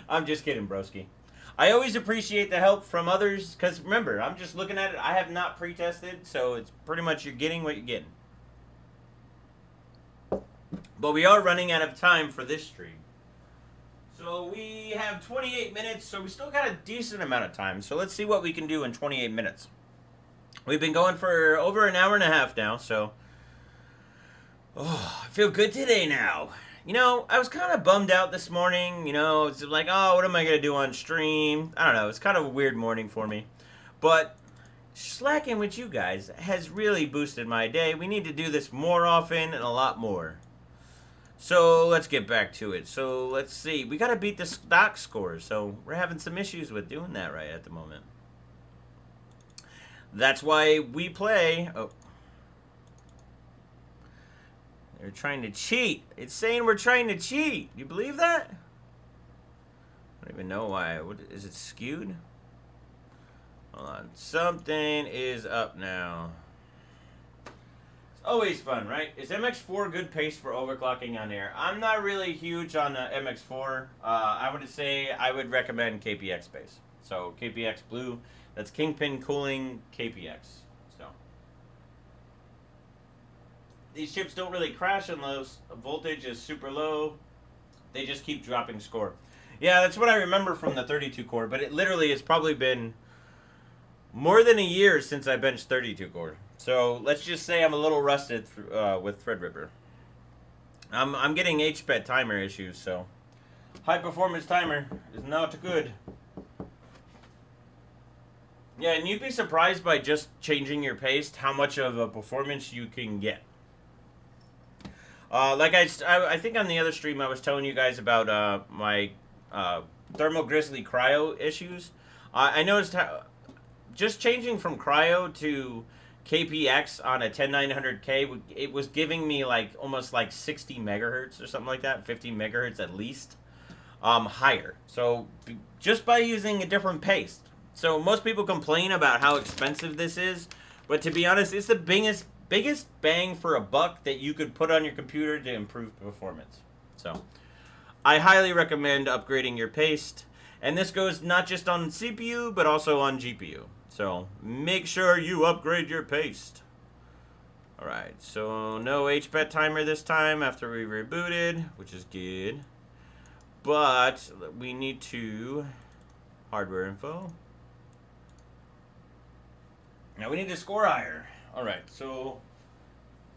I'm just kidding, broski. I always appreciate the help from others, because remember, I'm just looking at it. I have not pre-tested, so it's pretty much you're getting what you're getting. But we are running out of time for this stream. So we have 28 minutes, so we still got a decent amount of time. So let's see what we can do in 28 minutes. We've been going for over an hour and a half now, so... Oh, I feel good today now. You know, I was kind of bummed out this morning. You know, it's like, oh, what am I going to do on stream? I don't know. It's kind of a weird morning for me. But slacking with you guys has really boosted my day. We need to do this more often and a lot more. So let's get back to it. So let's see. We got to beat the stock scores. So we're having some issues with doing that right at the moment. That's why we play... Oh. They're trying to cheat. It's saying we're trying to cheat. You believe that? I don't even know why. What, is it skewed? Hold on. Something is up now. It's always fun, right? Is MX4 good pace for overclocking on air? I'm not really huge on MX4. I would say I would recommend KPX pace. So KPX Blue. That's Kingpin Cooling KPX. These chips don't really crash unless voltage is super low. They just keep dropping score. Yeah, that's what I remember from the 32 core, but it literally has probably been more than a year since I benched 32 core. So let's just say I'm a little rusted with Threadripper. I'm getting HPET timer issues, so high performance timer is not good. Yeah, and you'd be surprised by just changing your paste how much of a performance you can get. Like I think on the other stream I was telling you guys about my Thermal Grizzly cryo issues. I noticed how just changing from cryo to KPX on a 10900K, it was giving me like almost like 60 megahertz or something like that, 50 megahertz at least higher. So just by using a different paste. So most people complain about how expensive this is, but to be honest, it's the biggest bang for a buck that you could put on your computer to improve performance. So I highly recommend upgrading your paste, and this goes not just on CPU but also on GPU. So make sure you upgrade your paste. Alright, so no HPET timer this time after we rebooted, which is good. But we need to hardware info. Now we need to score higher. Alright, so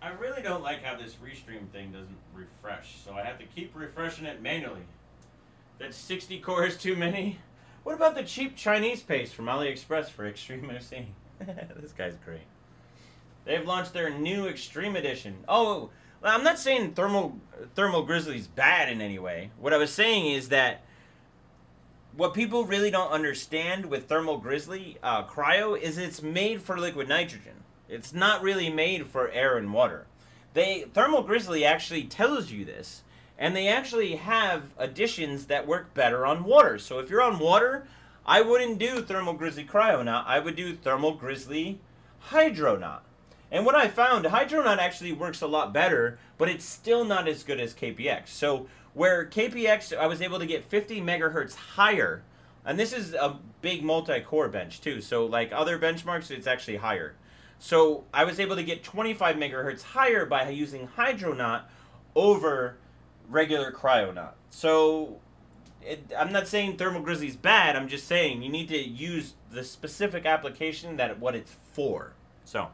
I really don't like how this restream thing doesn't refresh, so I have to keep refreshing it manually. That's 60 cores too many. What about the cheap Chinese paste from AliExpress for Extreme OC? This guy's great. They've launched their new Extreme Edition. Oh, well, I'm not saying Thermal Grizzly's bad in any way. What I was saying is that what people really don't understand with Thermal Grizzly cryo is it's made for liquid nitrogen. It's not really made for air and water. Thermal Grizzly actually tells you this, and they actually have additions that work better on water. So if you're on water, I wouldn't do Thermal Grizzly Cryonaut. I would do Thermal Grizzly Hydronaut. And what I found, Hydronaut actually works a lot better, but it's still not as good as KPX. So where KPX, I was able to get 50 megahertz higher, and this is a big multi-core bench too, so like other benchmarks, it's actually higher. So I was able to get 25 megahertz higher by using Hydronaut over regular Cryonaut. So I'm not saying Thermal Grizzly's bad, I'm just saying you need to use the specific application that what it's for. So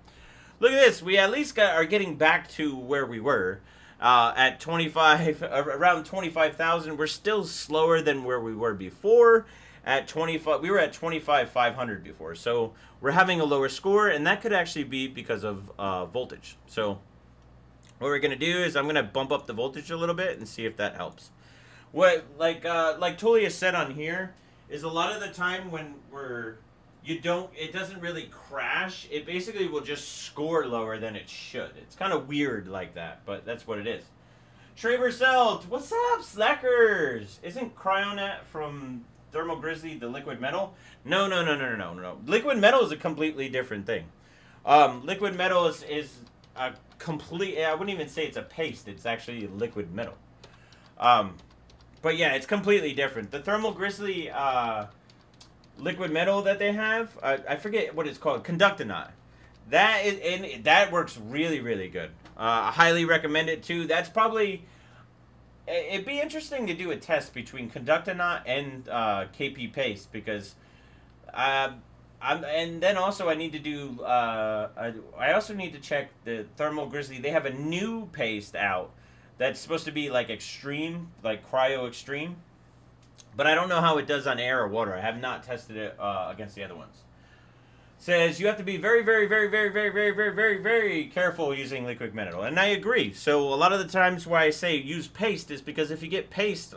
look at this, we at least are getting back to where we were. At 25, around 25,000, we're still slower than where we were before. At 25, we were at 25,500 before, so we're having a lower score, and that could actually be because of voltage. So what we're gonna do is I'm gonna bump up the voltage a little bit and see if that helps. What like Tulia said on here is a lot of the time when it doesn't really crash. It basically will just score lower than it should. It's kind of weird like that, but that's what it is. Traver Selt, what's up, slackers? Isn't Cryonaut from Thermal Grizzly the liquid metal? No. Liquid metal is a completely different thing. Liquid metal is a complete. I wouldn't even say it's a paste. It's actually liquid metal. But yeah, it's completely different. The Thermal Grizzly liquid metal that they have, I forget what it's called, Conductonaut. That works really, really good. I highly recommend it too. That's probably, it'd be interesting to do a test between Conductonaut and KP paste, because and then also I need to do I also need to check the Thermal Grizzly. They have a new paste out that's supposed to be like extreme, like cryo extreme. But I don't know how it does on air or water. I have not tested it against the other ones. Says you have to be very, very, very, very, very, very, very, very, very careful using liquid metal. And I agree. So a lot of the times why I say use paste is because if you get paste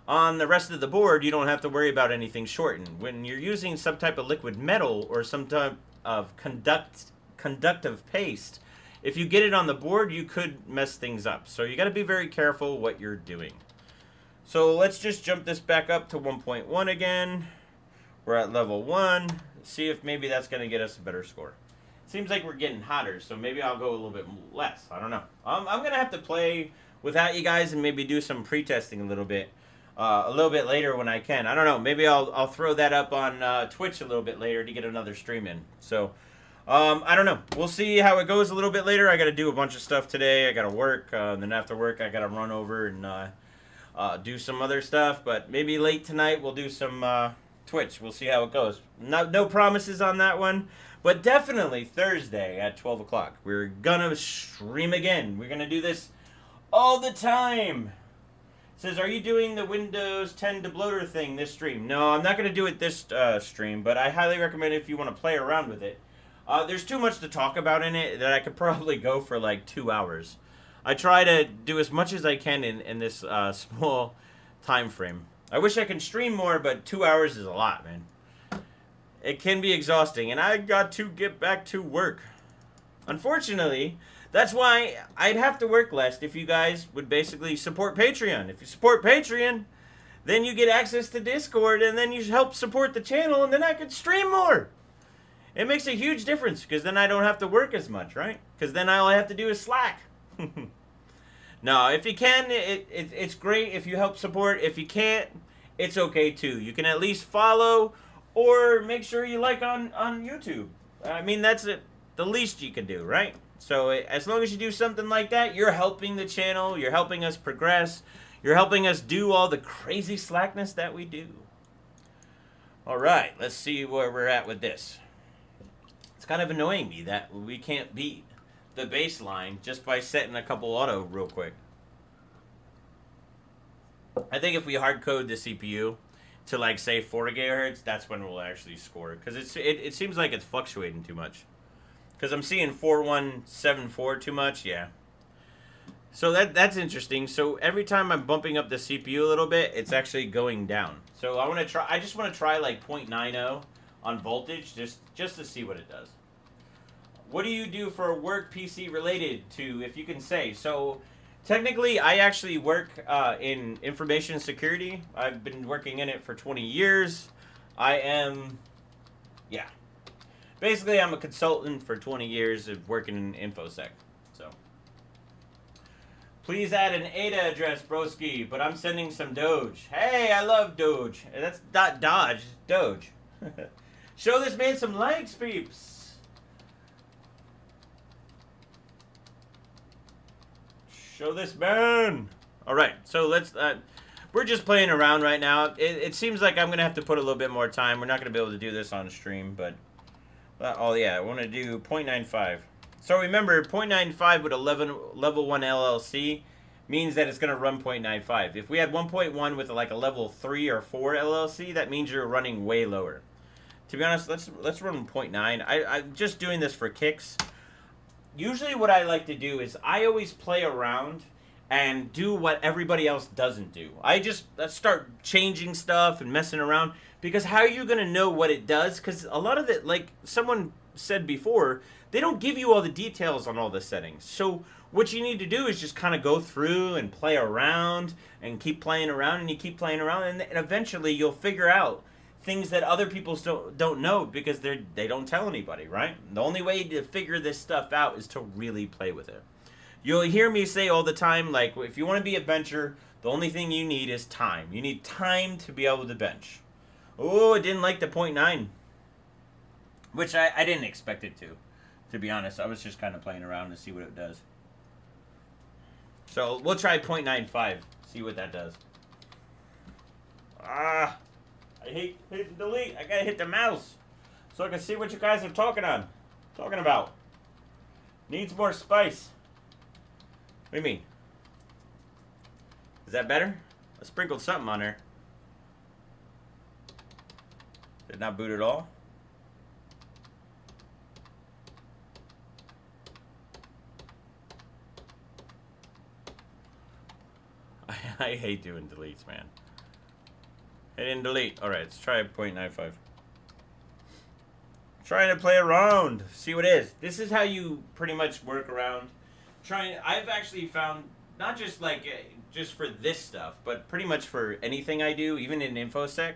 on the rest of the board, you don't have to worry about anything shortened. When you're using some type of liquid metal or some type of conductive paste, if you get it on the board, you could mess things up. So you got to be very careful what you're doing. So let's just jump this back up to 1.1 again. We're at level 1. See if maybe that's going to get us a better score. Seems like we're getting hotter, so maybe I'll go a little bit less. I don't know. I'm going to have to play without you guys and maybe do some pre-testing a little bit later when I can. I don't know. Maybe I'll throw that up on Twitch a little bit later to get another stream in. So I don't know. We'll see how it goes a little bit later. I got to do a bunch of stuff today. I got to work. Then after work, I got to run over and do some other stuff, but maybe late tonight we'll do some Twitch. We'll see how it goes. No promises on that one, but definitely Thursday at 12 o'clock. We're gonna stream again. We're gonna do this all the time. It says, are you doing the Windows 10 debloater thing this stream? No, I'm not gonna do it this stream, but I highly recommend it if you want to play around with it. There's too much to talk about in it that I could probably go for like 2 hours. I try to do as much as I can in this small time frame. I wish I could stream more, but 2 hours is a lot, man. It can be exhausting, and I got to get back to work. Unfortunately, that's why I'd have to work less if you guys would basically support Patreon. If you support Patreon, then you get access to Discord, and then you help support the channel, and then I could stream more. It makes a huge difference, because then I don't have to work as much, right? Because then all I have to do is Slack. No, if you can, it's great if you help support. If you can't, it's okay too. You can at least follow or make sure you like on YouTube. I mean, that's the least you can do, right? So as long as you do something like that, you're helping the channel, you're helping us progress, you're helping us do all the crazy slackness that we do. All right, let's see where we're at with this. It's kind of annoying me that we can't beat the baseline just by setting a couple auto real quick. I think if we hard code the CPU to like say 4 gigahertz, that's when we'll actually score, because it seems like it's fluctuating too much. Because I'm seeing 4174 too much, yeah. So that's interesting. So every time I'm bumping up the CPU a little bit, it's actually going down. So I just want to try like 0.90 on voltage just to see what it does. What do you do for work PC related to, if you can say? So technically, I actually work in information security. I've been working in it for 20 years. I am, yeah. Basically, I'm a consultant for 20 years of working in InfoSec. So, please add an ADA address, broski, but I'm sending some Doge. Hey, I love Doge. That's not Dodge, Doge. Show this man some likes, peeps. Show this man. All right, so let's... we're just playing around right now. It seems like I'm going to have to put a little bit more time. We're not going to be able to do this on stream, but... oh, yeah, I want to do 0.95. So remember, 0.95 with a level 1 LLC means that it's going to run 0.95. If we had 1.1 with like a level 3 or 4 LLC, that means you're running way lower. To be honest, let's run 0.9. I'm just doing this for kicks. Usually what I like to do is I always play around and do what everybody else doesn't do. I just start changing stuff and messing around, because how are you going to know what it does? Because a lot of it, like someone said before, they don't give you all the details on all the settings. So what you need to do is just kind of go through and play around and keep playing around, and you keep playing around, and eventually you'll figure out things that other people don't know, because they don't tell anybody, right? The only way to figure this stuff out is to really play with it. You'll hear me say all the time, like, if you want to be a bencher, the only thing you need is time. You need time to be able to bench. Oh, I didn't like the 0.9, which I didn't expect it to be honest. I was just kind of playing around to see what it does. So we'll try 0.95, see what that does. I hate hitting delete. I gotta hit the mouse so I can see what you guys are talking about. Needs more spice. What do you mean? Is that better? I sprinkled something on there. Did not boot at all. I hate doing deletes, man. Hit and delete. Alright, let's try 0.95. Trying to play around. See what it is. This is how you pretty much work around. I've actually found, not just like, just for this stuff, but pretty much for anything I do, even in InfoSec,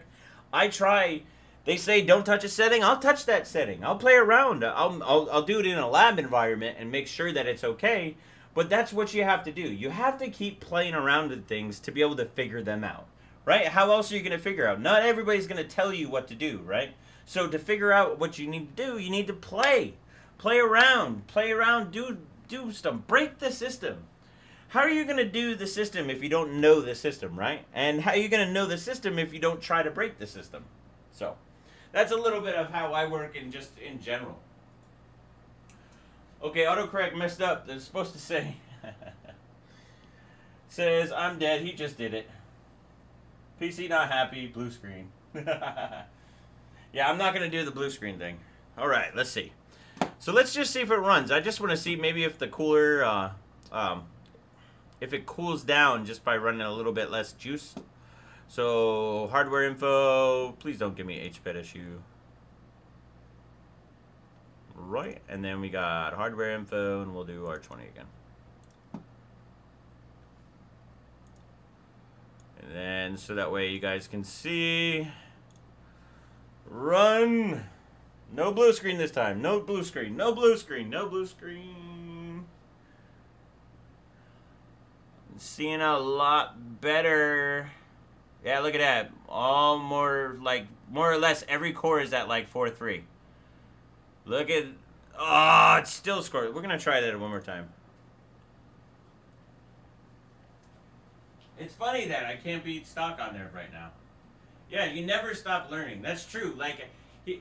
they say don't touch a setting, I'll touch that setting. I'll play around. I'll do it in a lab environment and make sure that it's okay. But that's what you have to do. You have to keep playing around with things to be able to figure them out, right? How else are you going to figure out? Not everybody's going to tell you what to do, right? So to figure out what you need to do, you need to play around, do stuff, break the system. How are you going to do the system if you don't know the system, right? And how are you going to know the system if you don't try to break the system? So that's a little bit of how I work in general. Okay, autocorrect messed up. They're supposed to say, says, I'm dead, he just did it. PC not happy, blue screen. Yeah, I'm not going to do the blue screen thing. Alright, let's see. So let's just see if it runs. I just want to see maybe if the cooler, if it cools down just by running a little bit less juice. So, hardware info, please don't give me HPET issue. Right, and then we got hardware info, and we'll do R20 again. And then, so that way you guys can see. Run! No blue screen this time. No blue screen. No blue screen. No blue screen. I'm seeing a lot better. Yeah, look at that. All more or less every core is at like 4.3. Look at, oh, it's still scored. We're going to try that one more time. It's funny that I can't beat stock on there right now. Yeah, you never stop learning. That's true. Like,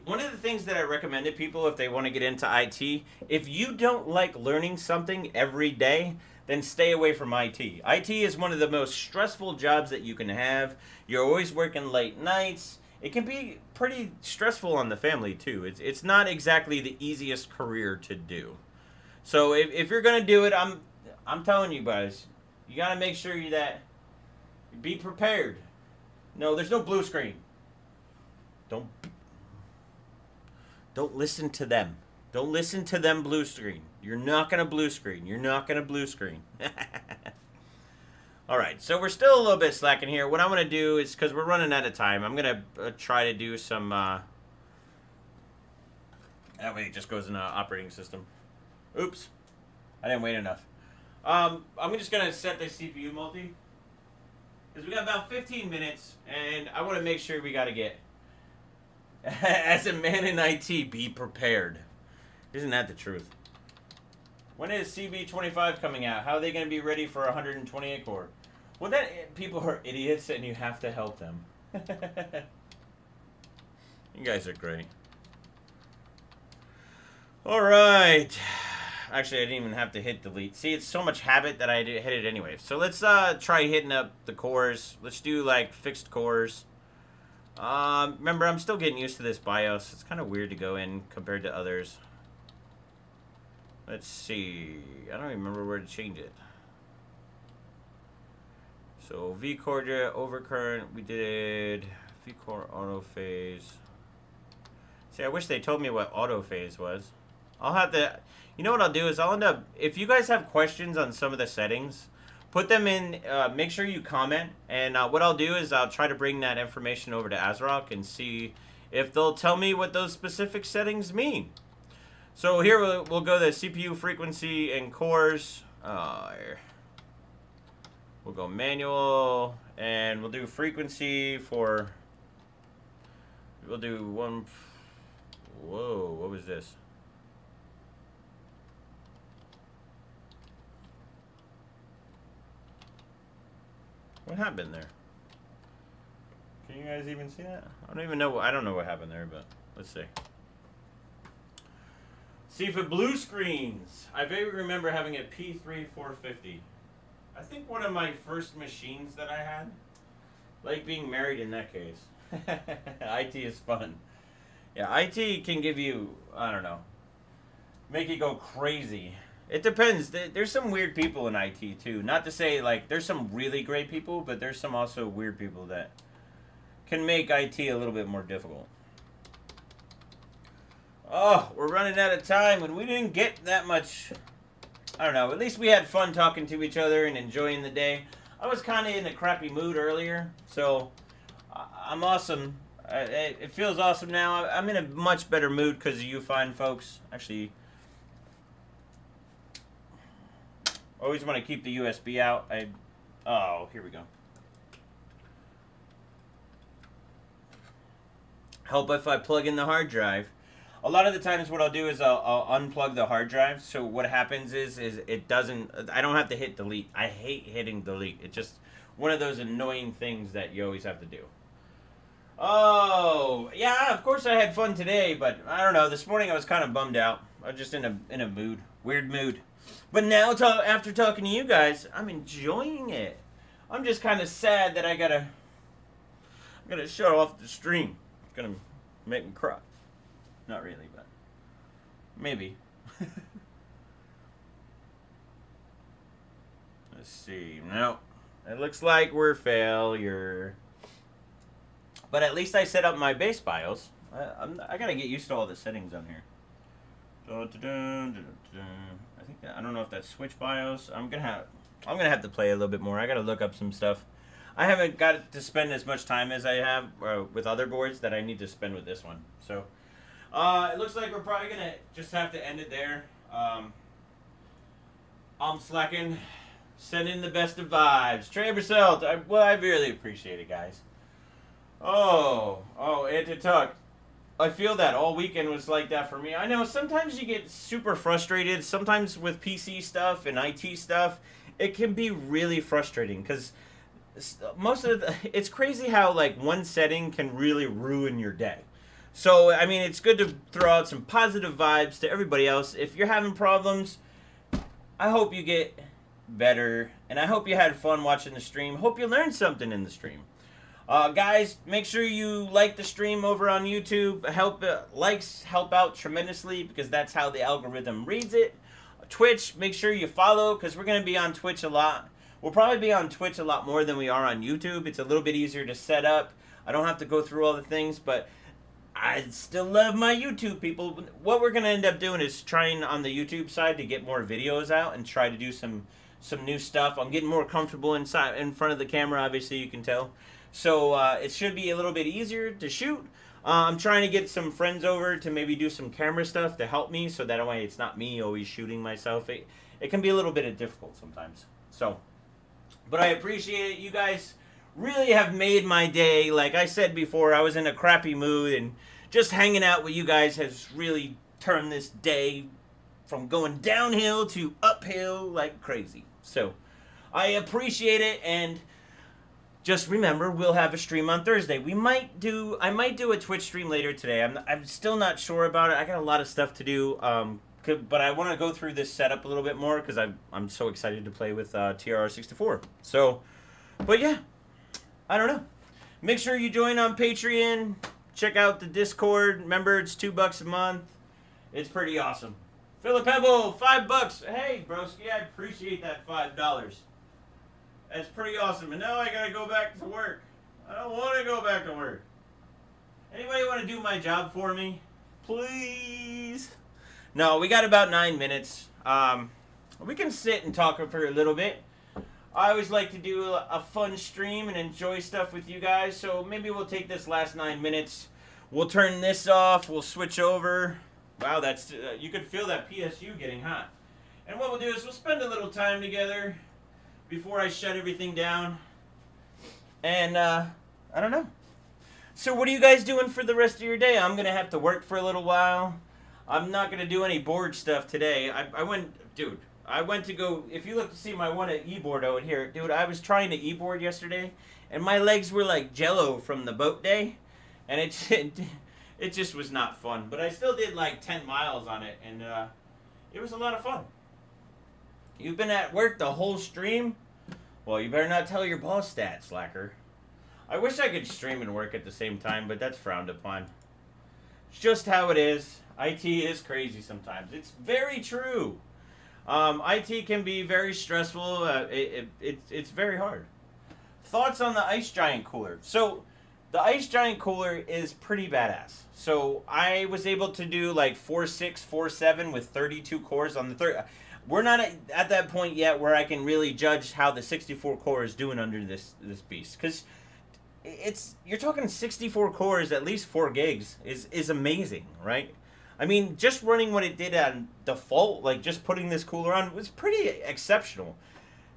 one of the things that I recommend to people if they want to get into IT, if you don't like learning something every day, then stay away from IT. IT is one of the most stressful jobs that you can have. You're always working late nights. It can be pretty stressful on the family, too. It's not exactly the easiest career to do. So if you're going to do it, I'm telling you guys, you got to make sure that you be prepared. No, there's no blue screen. Don't listen to them. Don't listen to them blue screen. You're not going to blue screen. You're not going to blue screen. All right, so we're still a little bit slacking here. What I'm going to do is, because we're running out of time, I'm going to try to do some That way it just goes in the operating system. Oops. I didn't wait enough. I'm just going to set the CPU multi. Because we got about 15 minutes, and I want to make sure we got to get... As a man in IT, be prepared. Isn't that the truth? When is CB25 coming out? How are they going to be ready for 128 core? Well, that people are idiots, and you have to help them. You guys are great. All right. Actually, I didn't even have to hit delete. See, it's so much habit that I hit it anyway. So let's try hitting up the cores. Let's do like fixed cores. Remember, I'm still getting used to this BIOS. It's kind of weird to go in compared to others. Let's see. I don't even remember where to change it. So V-core overcurrent, we did V-core auto phase. See, I wish they told me what auto phase was. I'll have to, you know what I'll do is I'll end up, if you guys have questions on some of the settings, put them in, make sure you comment, and what I'll do is I'll try to bring that information over to ASRock and see if they'll tell me what those specific settings mean. So here we'll go to CPU frequency and cores. We'll go manual, and we'll do frequency for, we'll do one, whoa, what was this? What happened there? Can you guys even see that? I don't even know. I don't know what happened there, but let's see. See if it blue screens. I vaguely remember having a P3 450. I think one of my first machines that I had. Like being married in that case. IT is fun. Yeah, IT can give you, I don't know, make you go crazy. It depends. There's some weird people in IT too. Not to say like there's some really great people, but there's some also weird people that can make IT a little bit more difficult. Oh, we're running out of time, and we didn't get that much. I don't know. At least we had fun talking to each other and enjoying the day. I was kind of in a crappy mood earlier, so I'm awesome. It feels awesome now. I'm in a much better mood because of you fine folks. Actually, always want to keep the USB out. Oh, here we go. Help if I plug in the hard drive. A lot of the times what I'll do is I'll unplug the hard drive. So what happens is it doesn't, I don't have to hit delete. I hate hitting delete. It's just one of those annoying things that you always have to do. Oh, yeah, of course I had fun today, but I don't know. This morning I was kind of bummed out. I was just in a mood, weird mood. But now, after talking to you guys, I'm enjoying it. I'm just kind of sad that I gotta shut off the stream. It's gonna make me cry. Not really, but maybe. Let's see. No, it looks like we're failure. But at least I set up my base BIOS. I gotta get used to all the settings on here. I think I don't know if that's switch BIOS. I'm gonna have to play a little bit more. I gotta look up some stuff. I haven't got to spend as much time as I have with other boards that I need to spend with this one. So it looks like we're probably gonna just have to end it there. I'm slacking. Send in the best of vibes. Trey Brissell, I really appreciate it, guys. Oh, Anti-Tuck. I feel that all weekend was like that for me. I know sometimes you get super frustrated. Sometimes with PC stuff and IT stuff, it can be really frustrating because most of it's crazy how like one setting can really ruin your day. So, I mean, it's good to throw out some positive vibes to everybody else. If you're having problems, I hope you get better, and I hope you had fun watching the stream. Hope you learned something in the stream. Guys, make sure you like the stream over on YouTube. Likes help out tremendously because that's how the algorithm reads it. Twitch, make sure you follow because we're going to be on Twitch a lot. We'll probably be on Twitch a lot more than we are on YouTube. It's a little bit easier to set up. I don't have to go through all the things, but I still love my YouTube people. What we're going to end up doing is trying on the YouTube side to get more videos out and try to do some new stuff. I'm getting more comfortable in front of the camera, obviously you can tell. So it should be a little bit easier to shoot. I'm trying to get some friends over to maybe do some camera stuff to help me, so that way it's not me always shooting myself. It can be a little bit difficult sometimes. So, but I appreciate it. You guys really have made my day. Like I said before, I was in a crappy mood, and just hanging out with you guys has really turned this day from going downhill to uphill like crazy. So, I appreciate it, and just remember, we'll have a stream on Thursday. I might do a Twitch stream later today. I'm still not sure about it. I got a lot of stuff to do. But I want to go through this setup a little bit more because I'm so excited to play with TRR64. So, but yeah, I don't know. Make sure you join on Patreon. Check out the Discord. Remember, it's $2 a month. It's pretty awesome. Philip Pebble, $5. Hey, broski, I appreciate that $5. That's pretty awesome. And now I gotta go back to work. I don't want to go back to work. Anybody want to do my job for me? Please? No, we got about 9 minutes. We can sit and talk for a little bit. I always like to do a fun stream and enjoy stuff with you guys. So maybe we'll take this last 9 minutes. We'll turn this off. We'll switch over. Wow, that's you could feel that PSU getting hot. And what we'll do is we'll spend a little time together before I shut everything down. And, I don't know. So what are you guys doing for the rest of your day? I'm going to have to work for a little while. I'm not going to do any board stuff today. I went to go, if you look to see my one at e-board over here, dude, I was trying to e-board yesterday, and my legs were like jello from the boat day, and it just was not fun. But I still did like 10 miles on it, and it was a lot of fun. You've been at work the whole stream? Well, you better not tell your boss that, slacker. I wish I could stream and work at the same time, but that's frowned upon. It's just how it is. IT is crazy sometimes. It's very true. IT can be very stressful. It's very hard. Thoughts on the Ice Giant cooler? So, the Ice Giant cooler is pretty badass. So, I was able to do like 4.6, 4.7 with 32 cores on the third. We're not at that point yet where I can really judge how the 64 core is doing under this beast, because you're talking 64 cores, at least 4 gigs is amazing, right? I mean, just running what it did on default, like just putting this cooler on, was pretty exceptional.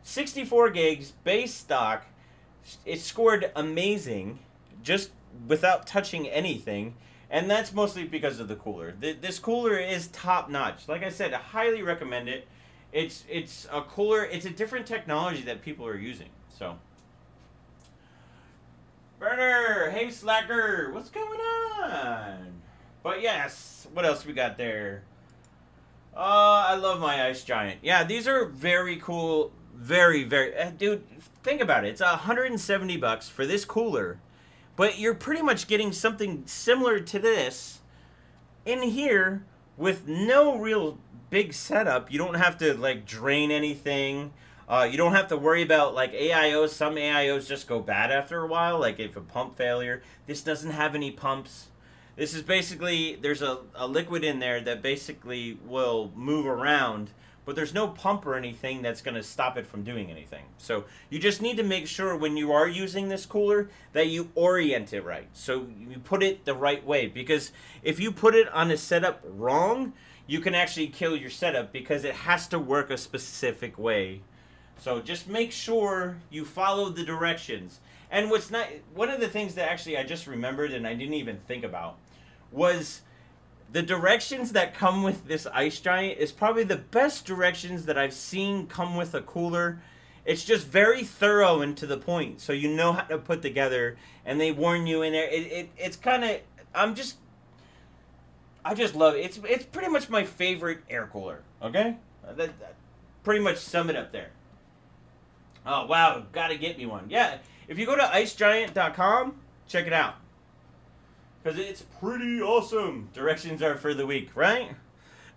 64 gigs base stock, it scored amazing just without touching anything. And that's mostly because of the cooler. This cooler is top notch. Like I said, I highly recommend it. It's a cooler. It's a different technology that people are using. So, Burner, hey slacker, what's going on? But yes, what else we got there? I love my Ice Giant. Yeah, these are very cool. Very, dude. Think about it. It's $170 for this cooler. But you're pretty much getting something similar to this in here with no real big setup. You don't have to like drain anything. You don't have to worry about like AIOs. Some AIOs just go bad after a while, like if a pump failure. This doesn't have any pumps. This is basically, there's a liquid in there that basically will move around, but there's no pump or anything that's going to stop it from doing anything. So you just need to make sure when you are using this cooler that you orient it right. So you put it the right way, because if you put it on a setup wrong, you can actually kill your setup because it has to work a specific way. So just make sure you follow the directions. And what's not, one of the things that actually I just remembered and I didn't even think about was the directions that come with this Ice Giant is probably the best directions that I've seen come with a cooler. It's just very thorough and to the point, so you know how to put together, and they warn you in there. It's kind of, I just love it. It's pretty much my favorite air cooler, okay? That pretty much sum it up there. Oh, wow, gotta get me one. Yeah, if you go to icegiant.com, check it out. Because it's pretty awesome. Directions are for the weak, right?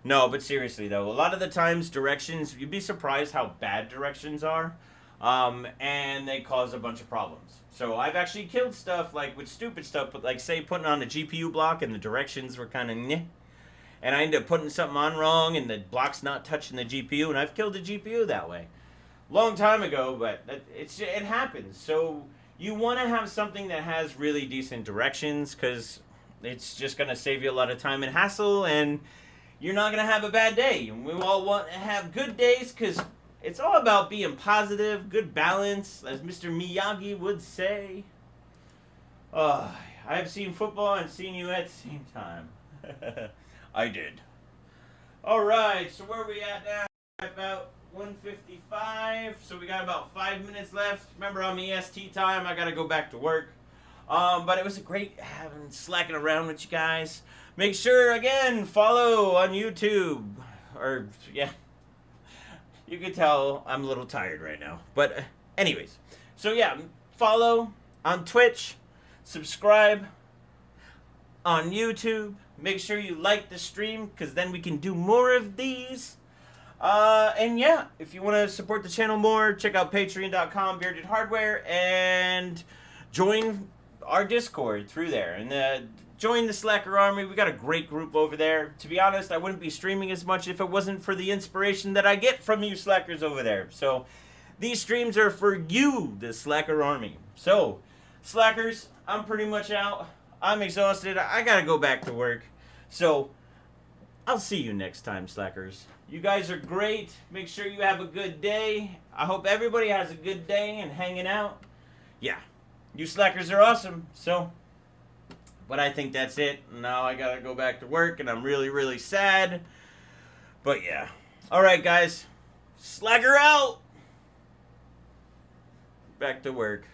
No, but seriously though, a lot of the times directions, you'd be surprised how bad directions are. And they cause a bunch of problems. So I've actually killed stuff like with stupid stuff, but like say putting on a GPU block and the directions were kind of meh. And I ended up putting something on wrong and the block's not touching the GPU, and I've killed the GPU that way. Long time ago, but it happens. So you want to have something that has really decent directions, because it's just going to save you a lot of time and hassle, and you're not going to have a bad day. And we all want to have good days because it's all about being positive, good balance, as Mr. Miyagi would say. I've seen football and seen you at the same time. I did. Alright, so where are we at now? About 1:55, so we got about 5 minutes left. Remember, on the EST time, I gotta go back to work. But it was great slacking around with you guys. Make sure, again, follow on YouTube. Or, yeah, you can tell I'm a little tired right now. But, anyways, so yeah, follow on Twitch, subscribe on YouTube. Make sure you like the stream, because then we can do more of these. And yeah, if you want to support the channel more, check out patreon.com, Bearded Hardware, and join our Discord through there. And join the Slacker Army. We got a great group over there. To be honest, I wouldn't be streaming as much if it wasn't for the inspiration that I get from you Slackers over there. So, these streams are for you, the Slacker Army. So, Slackers, I'm pretty much out. I'm exhausted. I gotta go back to work. So, I'll see you next time, Slackers. You guys are great. Make sure you have a good day. I hope everybody has a good day and hanging out. Yeah, you Slackers are awesome. So, but I think that's it. Now I gotta go back to work, and I'm really, really sad. But yeah. Alright, guys. Slacker out! Back to work.